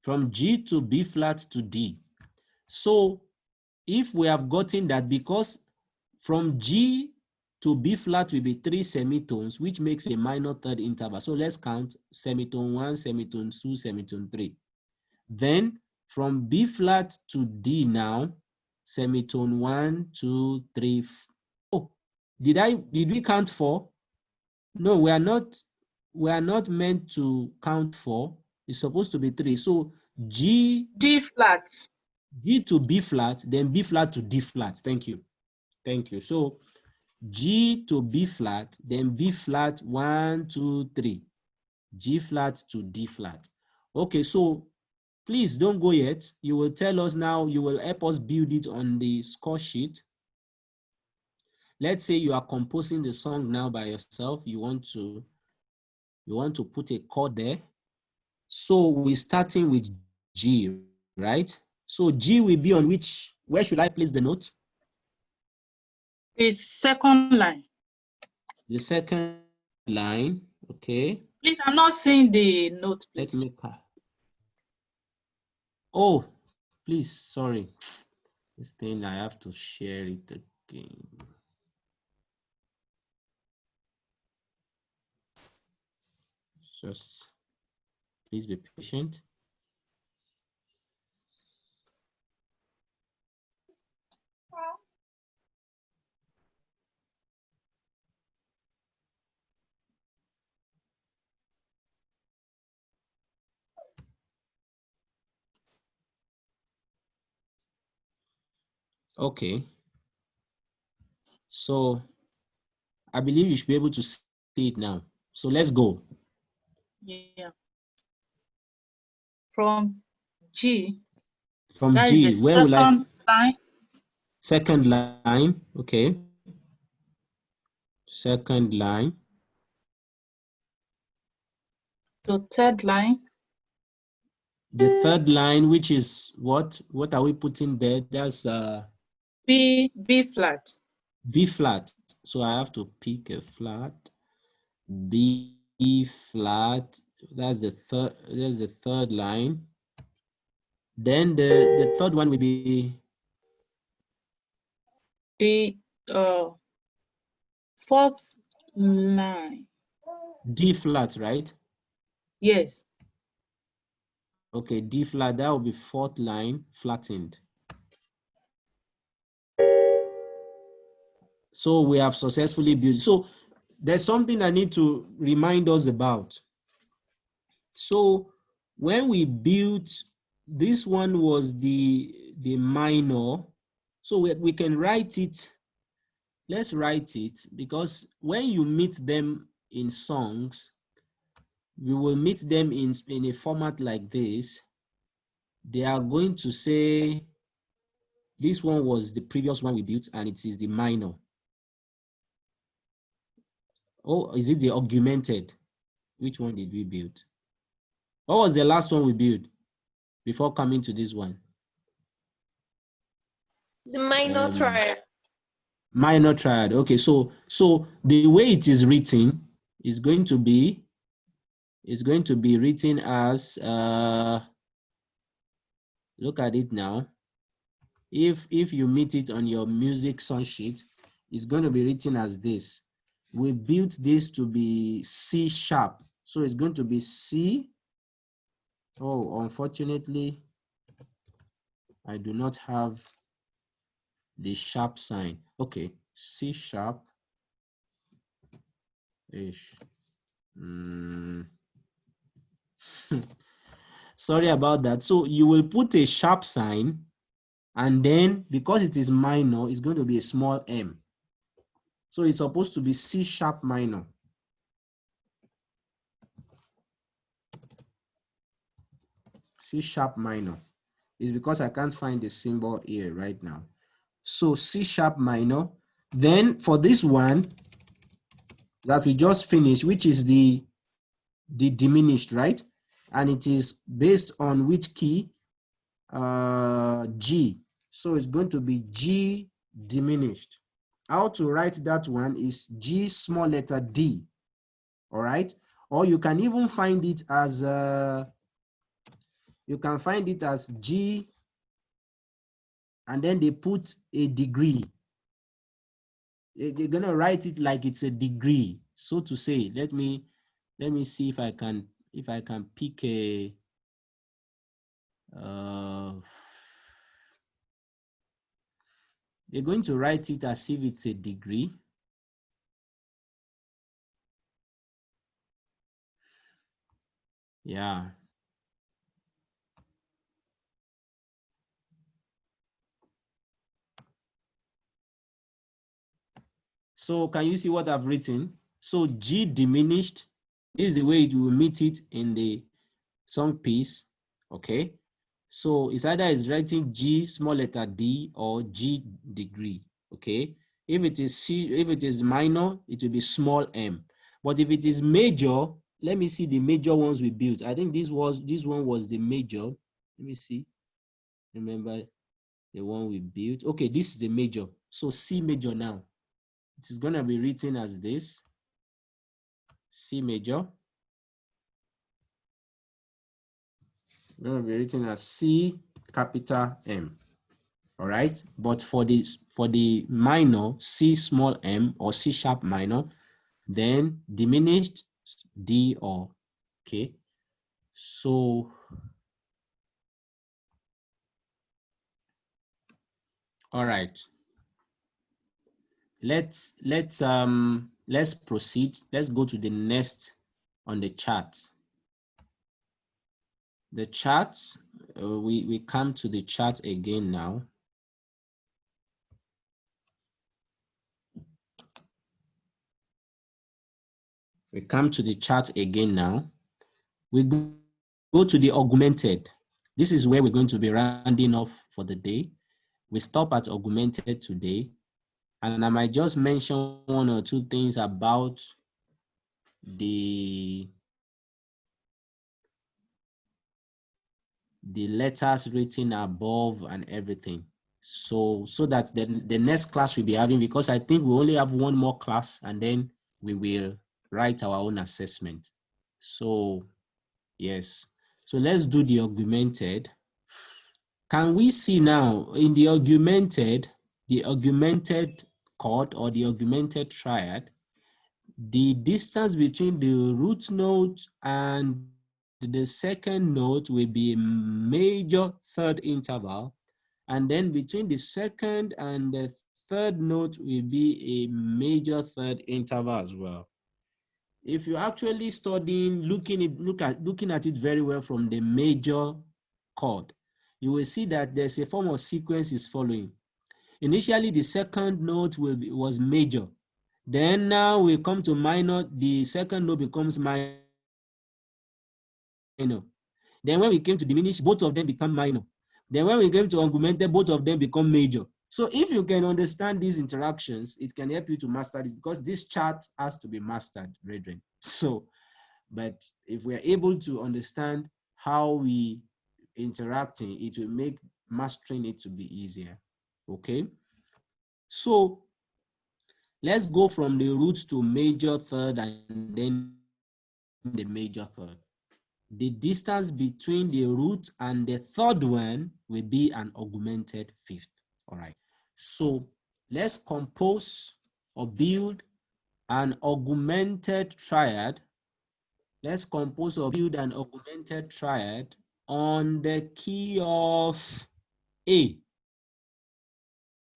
Speaker 1: from G to B flat to D. So if we have gotten that, because from G to B flat will be 3 semitones, which makes a minor third interval. So let's count semitone 1, semitone 2, semitone 3. Then from B flat to D now, semitone 1, 2, 3. Oh, did we count 4? No, we are not meant to count 4. It's supposed to be 3. So D
Speaker 8: flat.
Speaker 1: G to B flat, then B flat to D flat. Thank you. Thank you. So G to B flat, then B flat 1, 2, 3. G flat to D flat. Okay, so please don't go yet. You will tell us now, you will help us build it on the score sheet. Let's say you are composing the song now by yourself. You want to put a chord there. So we're starting with G, right? So G will be on which, where should I place the note?
Speaker 8: The second line.
Speaker 1: The second line, okay.
Speaker 8: Please, I'm not seeing the note, please.
Speaker 1: Let me, oh, Please, sorry. This thing, I have to share it again. Just please be patient. Okay. So I believe you should be able to see it now. So let's go.
Speaker 8: Yeah. From G.
Speaker 1: From
Speaker 8: That is the
Speaker 1: G, where will I?
Speaker 8: second line.
Speaker 1: Second line, okay. Second line.
Speaker 8: To third line.
Speaker 1: The third line, which is what? What are we putting there? That's
Speaker 8: B flat.
Speaker 1: B flat. So I have to pick a flat. B flat. That's the third. That's the third line. Then the third one will be
Speaker 8: The fourth line.
Speaker 1: D flat, right?
Speaker 8: Yes.
Speaker 1: Okay, D flat. That will be fourth line flattened. So we have successfully built. So there's something I need to remind us about. So when we built, this one was the minor. So we can write it. Let's write it, because when you meet them in songs, we will meet them in a format like this. They are going to say, this one was the previous one we built and it is the minor. Oh, is it the augmented? Which one did we build? What was the last one we built before coming to this one?
Speaker 2: The minor triad.
Speaker 1: Minor triad. Okay, so the way it is written is going to be written as look at it now. If you meet it on your music song sheet, it's going to be written as this. We built this to be C sharp. So it's going to be C. Oh, unfortunately, I do not have the sharp sign. Okay, C sharp. Ish. Sorry about that. So you will put a sharp sign, and then because it is minor, it's going to be a small m. So it's supposed to be C sharp minor. C sharp minor. It's because I can't find the symbol here right now. So C sharp minor. Then for this one that we just finished, which is the diminished, right? And it is based on which key? G. So it's going to be G diminished. How to write that one is G small letter D. All right. Or you can even find it as G, and then they put a degree. They're gonna write it like it's a degree, so to say. Let me see if I can pick a they're going to write it as if it's a degree. Yeah. So can you see what I've written? So G diminished is the way you will meet it in the song piece. Okay. So it's either it's writing G small letter D or G degree. Okay. If it is C, if it is minor, it will be small m. But if it is major, let me see the major ones we built. I think this one was the major. Let me see. Remember the one we built. Okay, this is the major. So C major now. It is going to be written as this. C major. Going to be written as C capital M. All right, but for the minor, C small m or C sharp minor, then diminished D or okay. So all right, let's proceed. Let's go to the next on the chart. The charts, we come to the chart again now. We come to the chart again now. We go to the augmented. This is where we're going to be rounding off for the day. We stop at augmented today. And I might just mention one or two things about the letters written above and everything. So that the next class we'll be having, because I think we only have one more class and then we will write our own assessment. So yes, so let's do the augmented. Can we see now in the augmented chord or the augmented triad, the distance between the root note and the second note will be a major third interval, and then between the second and the third note will be a major third interval as well. If you're actually studying, looking at it very well from the major chord, you will see that there's a form of sequence is following. Initially, the second note was major. Then now we come to minor, the second note becomes minor. Then when we came to diminish, both of them become minor. Then when we came to augmented, both of them become major. So if you can understand these interactions, it can help you to master this, because this chart has to be mastered, brethren. So, but if we're able to understand how we interacting, it will make mastering it to be easier. Okay. So let's go from the roots to major third and then the major third. The distance between the root and the third one will be an augmented fifth. All right. So let's compose or build an augmented triad. Let's compose or build an augmented triad on the key of A,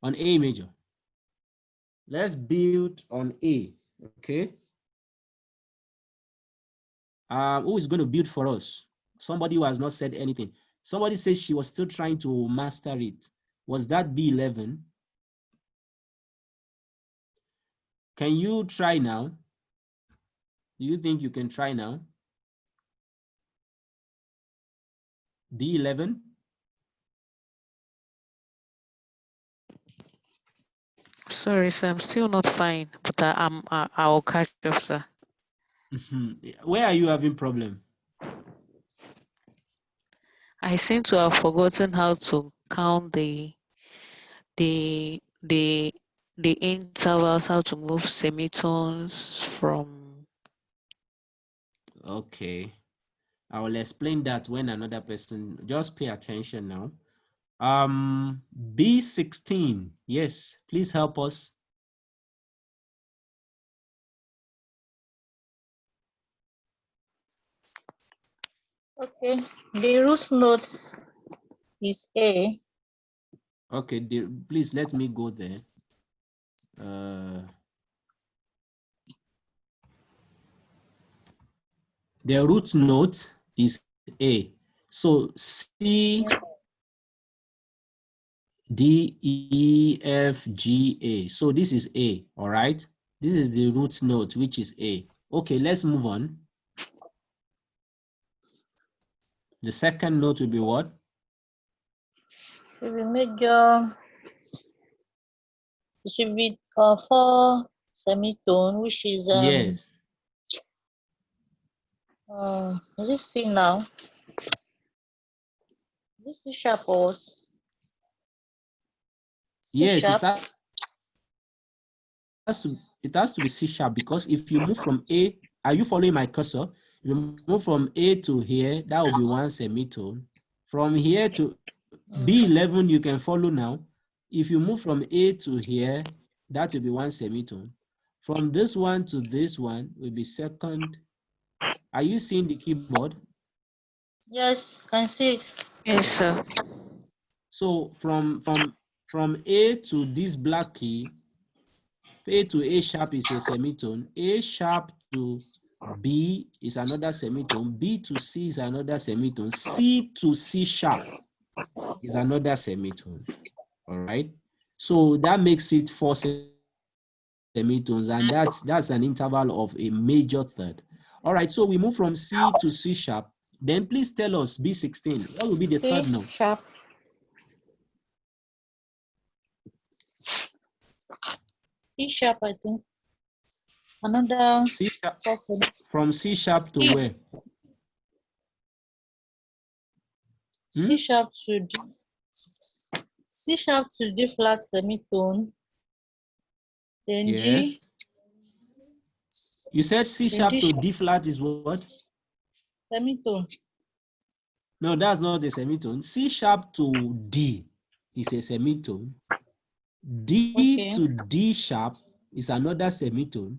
Speaker 1: on A major. Let's build on A, okay? Who is going to build for us? Somebody who has not said anything. Somebody says she was still trying to master it. Was that B11? Can you try now? Do you think you can try now? B11?
Speaker 7: Sorry, sir, I'm still not fine, but I will catch up, sir.
Speaker 1: Where are you having problem?
Speaker 7: I seem to have forgotten how to count the intervals, how to move semitones from.
Speaker 1: Okay, I will explain that when another person. Just pay attention now. B16, yes, please help us.
Speaker 8: Okay, the root note is A.
Speaker 1: Okay, please let me go there. The root note is A. So C, D, E, F, G, A. So this is A, all right? This is the root note, which is A. Okay, let's move on. The second note will be what?
Speaker 8: Should be major. It should be 4 semitone, which is
Speaker 1: Yes.
Speaker 8: Is it C now? This C sharp or C
Speaker 1: Yes,
Speaker 8: sharp?
Speaker 1: it has to be C sharp, because if you move from A, are you following my cursor? If you move from A to here, that will be one semitone. From here to B11, you can follow now. If you move from A to here, that will be one semitone. From this one to this one will be second. Are you seeing the keyboard?
Speaker 8: Yes, can see it.
Speaker 7: Yes, sir.
Speaker 1: So from A to this black key, A to A sharp is a semitone. A sharp to B is another semitone. B to C is another semitone. C to C sharp is another semitone. All right. So that makes it 4 semitones, and that's an interval of a major third. All right. So we move from C to C sharp. Then please tell us B16. What will be the third
Speaker 8: C
Speaker 1: note?
Speaker 8: sharp. C sharp, I think. Another
Speaker 1: C sharp.
Speaker 8: second.
Speaker 1: From C sharp to where?
Speaker 8: C sharp to D. C sharp to D flat semitone. Then
Speaker 1: Yes.
Speaker 8: G.
Speaker 1: You said C
Speaker 8: Then
Speaker 1: sharp
Speaker 8: D
Speaker 1: to
Speaker 8: sharp
Speaker 1: D flat is what?
Speaker 8: semitone.
Speaker 1: No, that's not the semitone. C sharp to D is a semitone. D
Speaker 8: Okay.
Speaker 1: to D sharp is another semitone.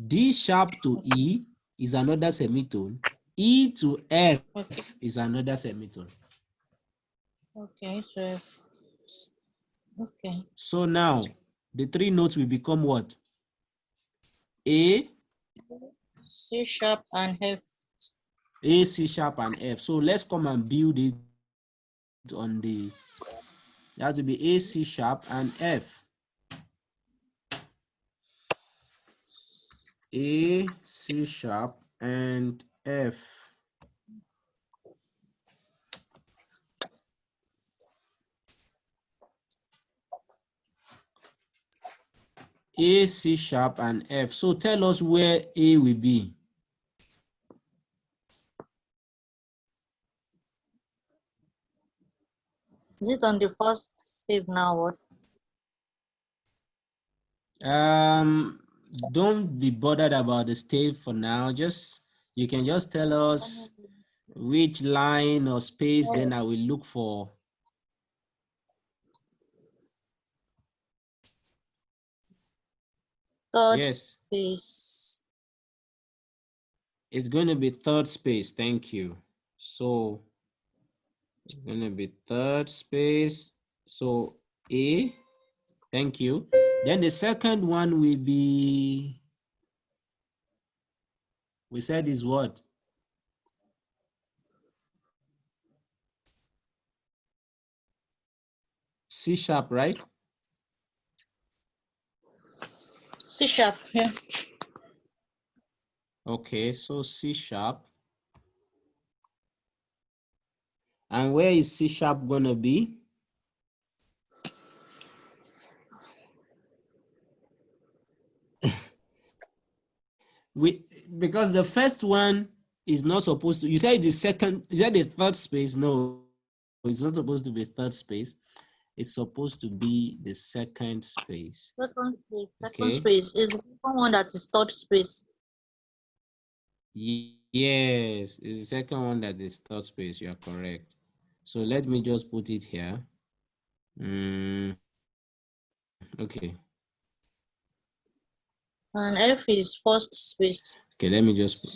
Speaker 1: D sharp to E is another semitone. E to F is another semitone.
Speaker 8: Okay, so okay.
Speaker 1: So now the three notes will become what? A,
Speaker 8: C sharp and F.
Speaker 1: A, C sharp, and F. So let's come and build it on the, that will be A, C sharp, and F. A, C sharp, and F. A, C sharp, and F. So tell us where A will be.
Speaker 8: Is it on the first save now? What?
Speaker 1: Don't be bothered about the stave for now. You can just tell us which line or space, then I will look for.
Speaker 8: Third
Speaker 1: Yes,
Speaker 8: space.
Speaker 1: it's going to be third space. Thank you. So it's going to be third space. So A, thank you. Then the second one will be, we said is what? C sharp, right?
Speaker 8: C sharp, yeah.
Speaker 1: Okay, so C sharp. And where is C sharp gonna be? Because the first one is not supposed to, you said the second, is that the third space? No, it's not supposed to be third space. It's supposed to be the second space.
Speaker 8: Second space. Second
Speaker 1: Okay.
Speaker 8: space is the second one that is third space.
Speaker 1: Yes, it's the second one that is third space. You are correct. So let me just put it here. Okay.
Speaker 8: And F is first space.
Speaker 1: Okay, let me just put.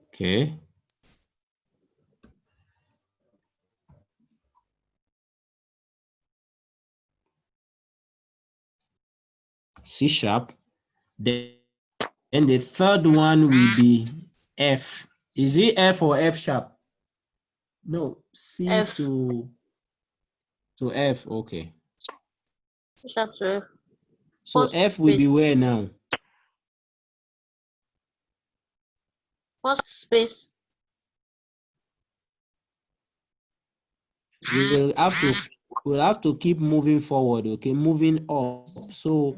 Speaker 1: Okay. C sharp. Then the third one will be F. Is it F or F sharp? No, C
Speaker 8: F.
Speaker 1: to F. Okay.
Speaker 8: C sharp to F.
Speaker 1: So
Speaker 8: First
Speaker 1: F will be
Speaker 8: space.
Speaker 1: where now?
Speaker 8: First space.
Speaker 1: We'll have to keep moving forward. Okay, moving up. So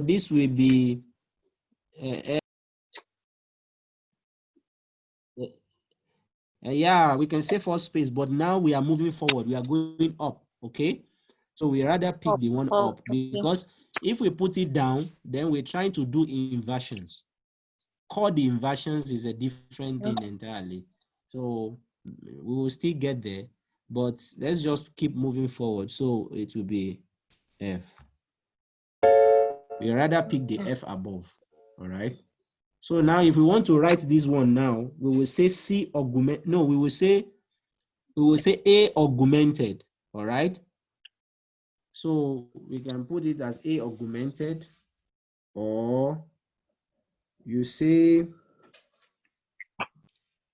Speaker 1: this will be yeah, we can say first space, but now we are moving forward. We are going up. Okay, so we rather pick the one up, because if we put it down, then we're trying to do inversions. Chord inversions is a different thing entirely. So we will still get there, but let's just keep moving forward. So it will be F. We rather pick the F above, all right? So now if we want to write this one now, we will say C augment, no, we will say A augmented, all right? So we can put it as A augmented, or you say,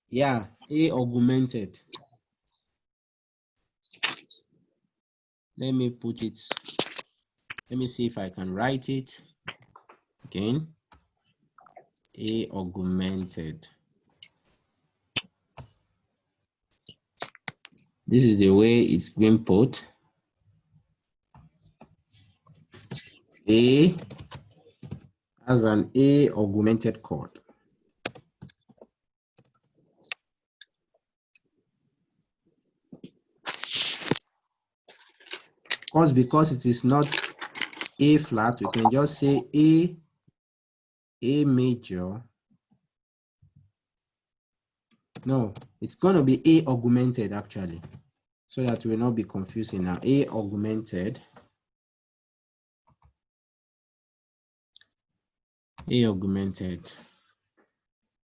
Speaker 1: yeah, A augmented. Let me put it, let me see if I can write it again. A augmented. This is the way it's being put. A as an A augmented chord. Of course, because it is not A flat, we can just say A major. No, it's going to be A augmented actually, so that will not be confusing now. A augmented. A augmented.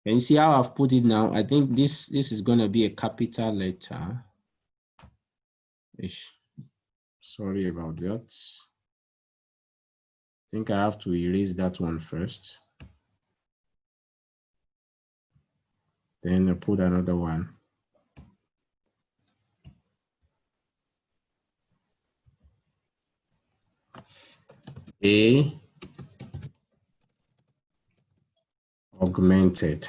Speaker 1: Can you see how I've put it now? I think this is going to be a capital letter. Ish. Sorry about that. I think I have to erase that one first. Then I put another one. A augmented.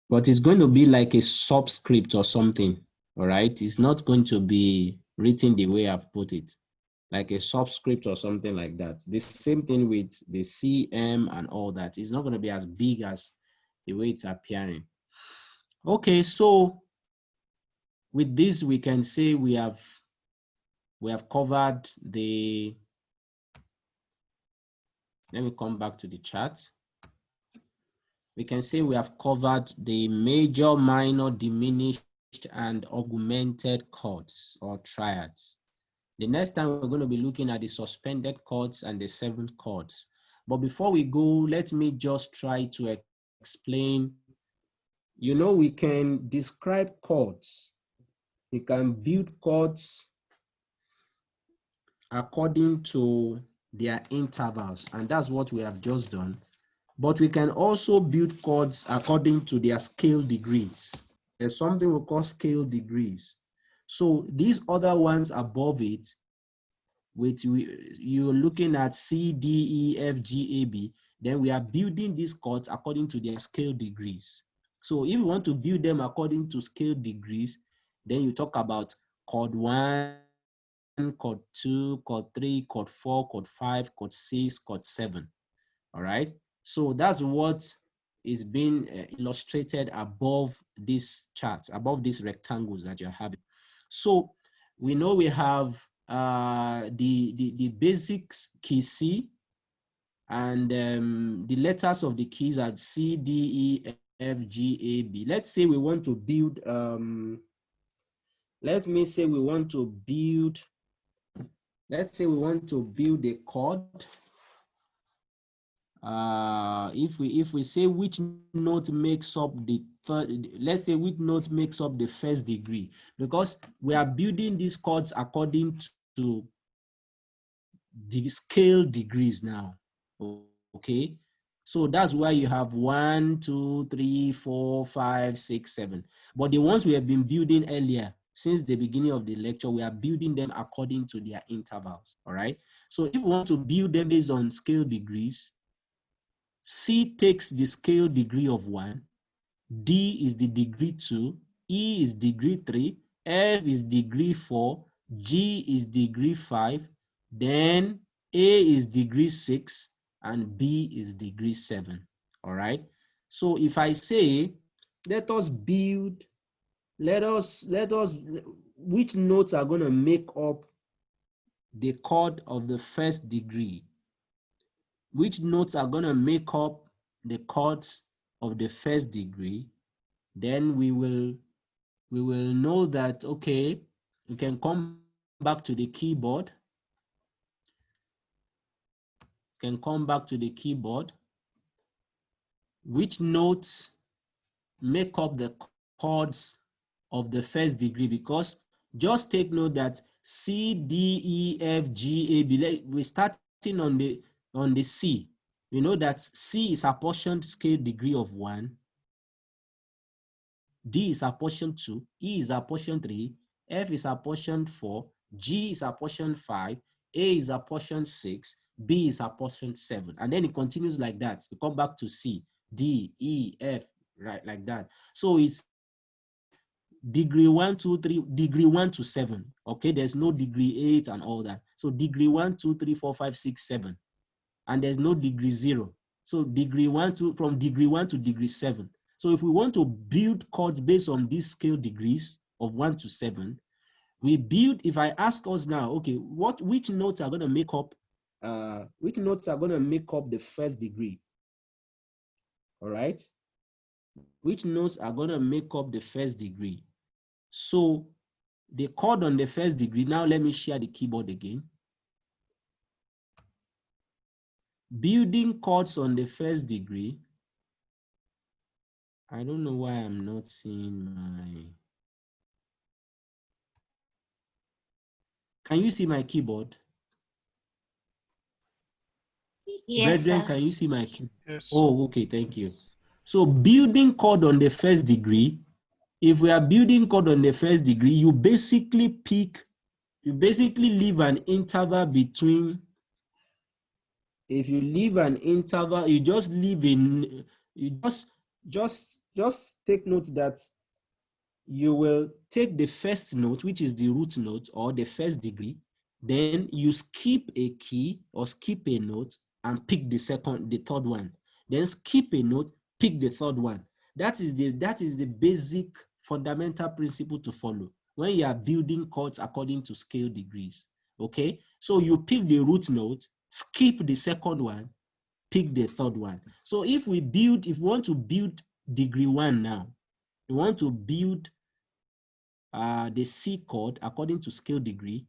Speaker 1: But it's going to be like a subscript or something, all right? It's not going to be written the way I've put it, like a subscript or something like that. The same thing with the CM and all that. It's not going to be as big as the way it's appearing. Okay, so with this, we can say we have covered the, let me come back to the chart. We can say we have covered the major, minor, diminished, and augmented chords or triads. The next time we're going to be looking at the suspended chords and the seventh chords. But before we go, let me just try to explain. You know, we can describe chords. We can build chords according to their intervals, and that's what we have just done. But we can also build chords according to their scale degrees. There's something we call scale degrees. So these other ones above it, which you're looking at C, D, E, F, G, A, B, then we are building these chords according to their scale degrees. So if you want to build them according to scale degrees, then you talk about chord 1, chord 2, chord 3, chord 4, chord 5, chord 6, chord 7. All right. So that's what is being illustrated above this chart, above these rectangles that you're having. So we know we have the basics key C, and the letters of the keys are C, D, E, F, G, A, B. Let's say we want to build, let me say we want to build, let's say we want to build a chord. If we say which note makes up the third, let's say which note makes up the first degree, because we are building these chords according to the scale degrees now. Okay, so that's why you have 1, 2, 3, 4, 5, 6, 7. But the ones we have been building earlier, since the beginning of the lecture, we are building them according to their intervals. All right. So if we want to build them based on scale degrees, C takes the scale degree of 1, D is the degree 2, E is degree 3, F is degree 4, G is degree 5, then A is degree 6, and B is degree 7. All right. So if I say, let us build, which notes are going to make up the chord of the first degree? Which notes are going to make up the chords of the first degree? then we will know that, okay, we can come back to the keyboard. Which notes make up the chords of the first degree? Because just take note that C, D, E, F, G, A, B. We're starting on the C. We know that C is apportioned scale degree of 1. D is apportioned 2. E is apportioned 3. F is apportioned 4. G is apportioned 5. A is apportioned 6. B is apportioned 7. And then it continues like that. We come back to C, D, E, F, right, like that. So it's degree 1, 2, 3, degree 1 to 7. Okay, there's no degree 8 and all that. So degree 1, 2, 3, 4, 5, 6, 7. And there's no degree 0. So degree 1 to from degree 1 to degree 7. So if we want to build chords based on these scale degrees of 1 to 7, we build, if I ask us now, okay, which notes are going to make up the first degree? All right? Which notes are going to make up the first degree? So the chord on the first degree, now let me share the keyboard again. Building chords on the first degree. I don't know why I'm not seeing my... Can you see my keyboard?
Speaker 8: Yes,
Speaker 1: Brethren,
Speaker 8: sir.
Speaker 1: can you see my keyboard?
Speaker 3: Yes.
Speaker 1: Oh, okay, thank you. So building chord on the first degree, if we are building chord on the first degree, you basically leave an interval between, if you leave an interval, you just leave in, you just take note that you will take the first note, which is the root note or the first degree, then you skip a key or skip a note and pick the third one. Then skip a note, pick the third one. That is the basic fundamental principle to follow when you are building chords according to scale degrees. Okay, so you pick the root note, skip the second one, pick the third one. So if we want to build degree 1 now, we want to build the C chord according to scale degree,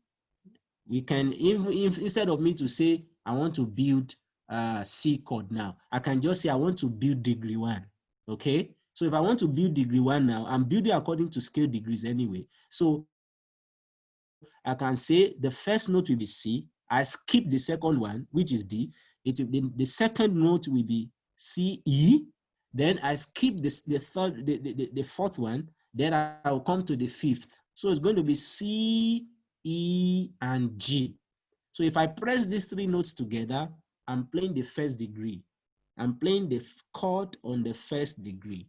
Speaker 1: we can, if instead of me to say I want to build C chord now, I can just say I want to build degree 1. Okay, so if I want to build degree 1 now, I'm building according to scale degrees anyway. So I can say the first note will be C. I skip the second one, which is D. The second note will be C, E. Then I skip the fourth one. Then I'll come to the fifth. So it's going to be C, E, and G. So if I press these 3 notes together, I'm playing the first degree. I'm playing the chord on the first degree.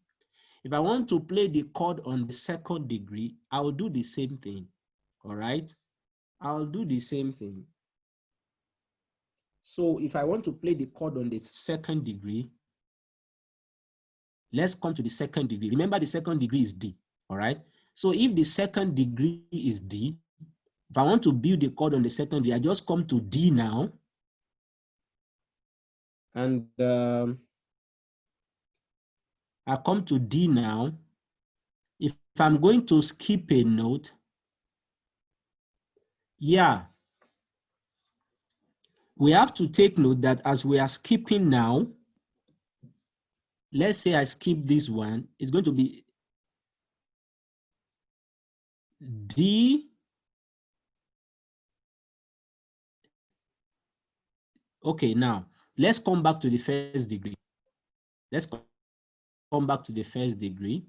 Speaker 1: If I want to play the chord on the second degree, I'll do the same thing. All right? I'll do the same thing. So if I want to play the chord on the second degree, let's come to the second degree. Remember, the second degree is D. All right? So if the second degree is D, if I want to build the chord on the second degree, I just come to D now. And I come to D now. If I'm going to skip a note, yeah, we have to take note that as we are skipping now, let's say I skip this one, it's going to be D. Okay, now let's come back to the first degree. Let's come back to the first degree.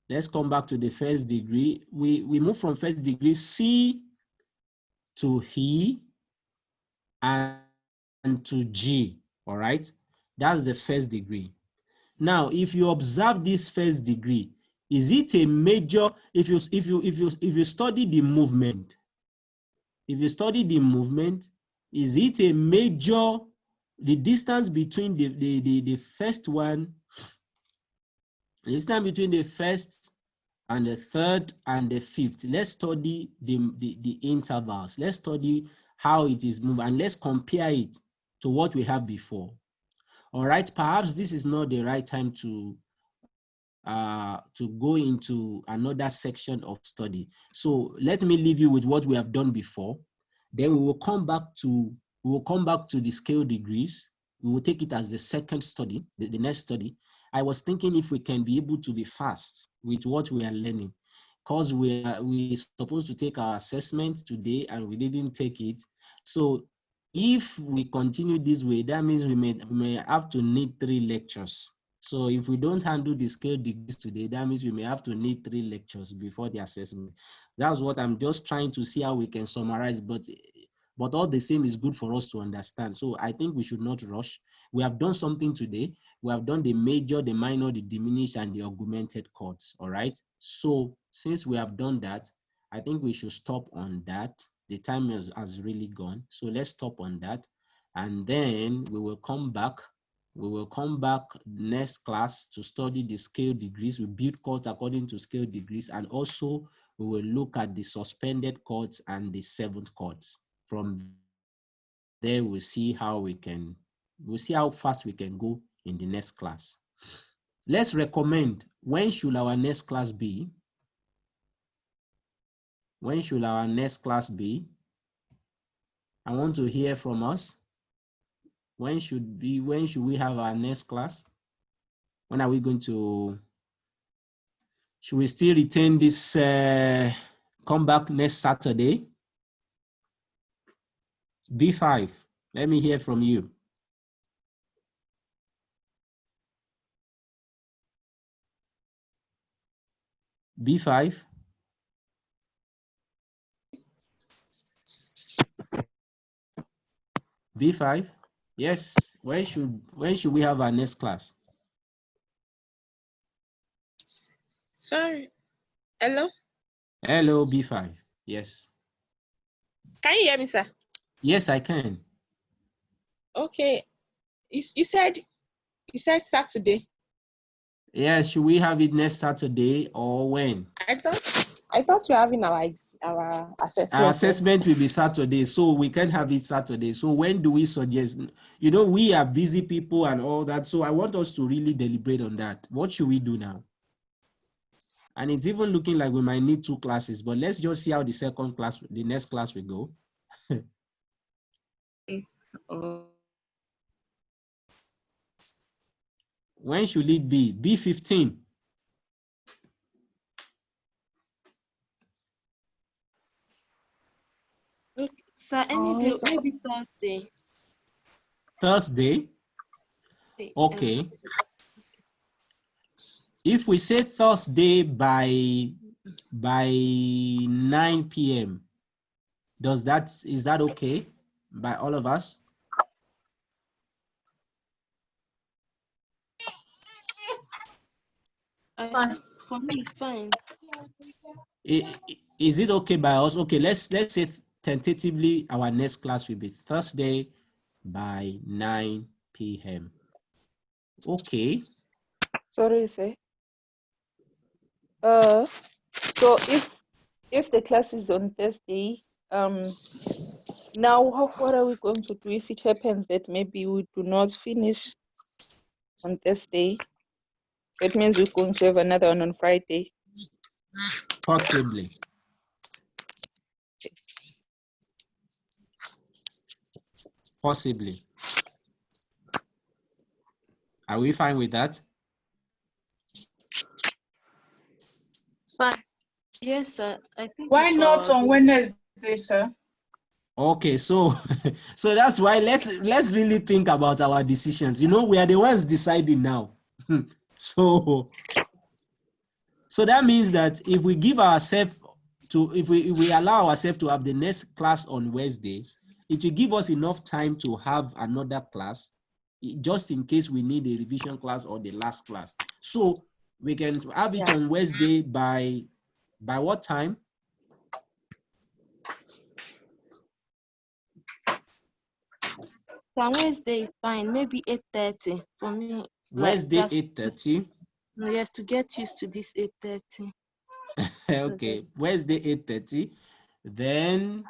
Speaker 1: Let's come back to the first degree. We move from first degree C to E and to G. All right, that's the first degree. Now, if you observe this first degree, is it a major? If you study the movement, is it a major? The distance between the first one, the distance between the first and the third and the fifth. Let's study the intervals. Let's study how it is moving, and let's compare it to what we have before. All right, perhaps this is not the right time to to go into another section of study. So let me leave you with what we have done before. Then we will come back to the scale degrees. We will take it as the second study, the next study. I was thinking if we can be able to be fast with what we are learning, because we supposed to take our assessment today and we didn't take it. So if we continue this way, that means we may have to need 3 lectures. So if we don't handle the scale degrees today, that means we may have to need 3 lectures before the assessment. That's what I'm just trying to see how we can summarize, but all the same is good for us to understand. So I think we should not rush. We have done something today. We have done the major, the minor, the diminished, and the augmented chords, all right? So since we have done that, I think we should stop on that. The time has really gone. So let's stop on that. And then we will come back. We will come back next class to study the scale degrees. We build chords according to scale degrees, and also we will look at the suspended chords and the 7th chords. From there, we'll see how fast we can go in the next class. Let's recommend, when should our next class be? When should our next class be? I want to hear from us. When should we have our next class? When are we going to, should we still retain this, come back next Saturday? B5, let me hear from you. B5. B5, yes. When should we have our next class?
Speaker 2: Sorry. Hello?
Speaker 1: Hello, B5. Yes.
Speaker 2: Can you hear me, sir?
Speaker 1: Yes, I can.
Speaker 2: Okay. You said Saturday.
Speaker 1: Yeah, should we have it next Saturday or when?
Speaker 2: I thought we're having our assessment.
Speaker 1: Our assessment will be Saturday, so we can have it Saturday. So when do we suggest? You know, we are busy people and all that, so I want us to really deliberate on that. What should we do now? And it's even looking like we might need 2 classes, but let's just see how the next class will go. When should it be? B15.
Speaker 6: Okay, sir, any day, maybe Thursday.
Speaker 1: Thursday? Okay. If we say Thursday by 9 p.m., is that okay by all of us?
Speaker 6: For me, fine.
Speaker 1: Is it okay by us? Okay, let's say tentatively our next class will be Thursday by 9 p.m. Okay.
Speaker 5: Sorry, say. So if the class is on Thursday, now what are we going to do if it happens that maybe we do not finish on Thursday? That means we're going to have another one on Friday.
Speaker 1: Possibly. Possibly. Are we fine with that?
Speaker 6: Fine. Yes, sir. I think.
Speaker 9: Why not on Wednesday, sir?
Speaker 1: Okay, so so that's why let's really think about our decisions. You know, we are the ones deciding now. So that means that if we give ourselves if we allow ourselves to have the next class on Wednesday, it will give us enough time to have another class, just in case we need a revision class or the last class. So we can have it on Wednesday by what time?
Speaker 6: Wednesday is fine. Maybe 8:30 for me.
Speaker 1: Wednesday 8:30.
Speaker 6: Yes, to get used to this 8:30.
Speaker 1: Okay, Wednesday 8:30. Then,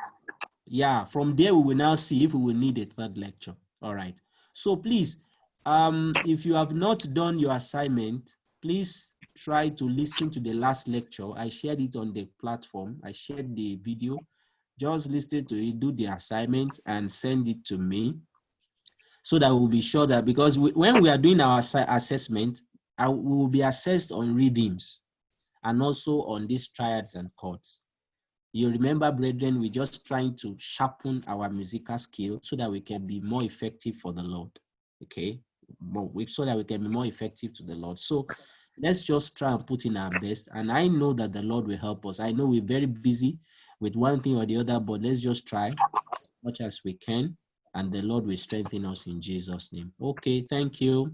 Speaker 1: yeah, from there we will now see if we will need a 3rd lecture. All right. So please, if you have not done your assignment, please try to listen to the last lecture. I shared it on the platform. I shared the video. Just listen to it, do the assignment, and send it to me, so that we'll be sure that, because when we are doing our assessment, we will be assessed on rhythms and also on these triads and chords. You remember, brethren, we're just trying to sharpen our musical skill so that we can be more effective for the Lord. Okay? So that we can be more effective to the Lord. So let's just try and put in our best. And I know that the Lord will help us. I know we're very busy with one thing or the other, but let's just try as much as we can. And the Lord will strengthen us in Jesus' name. Okay, thank you.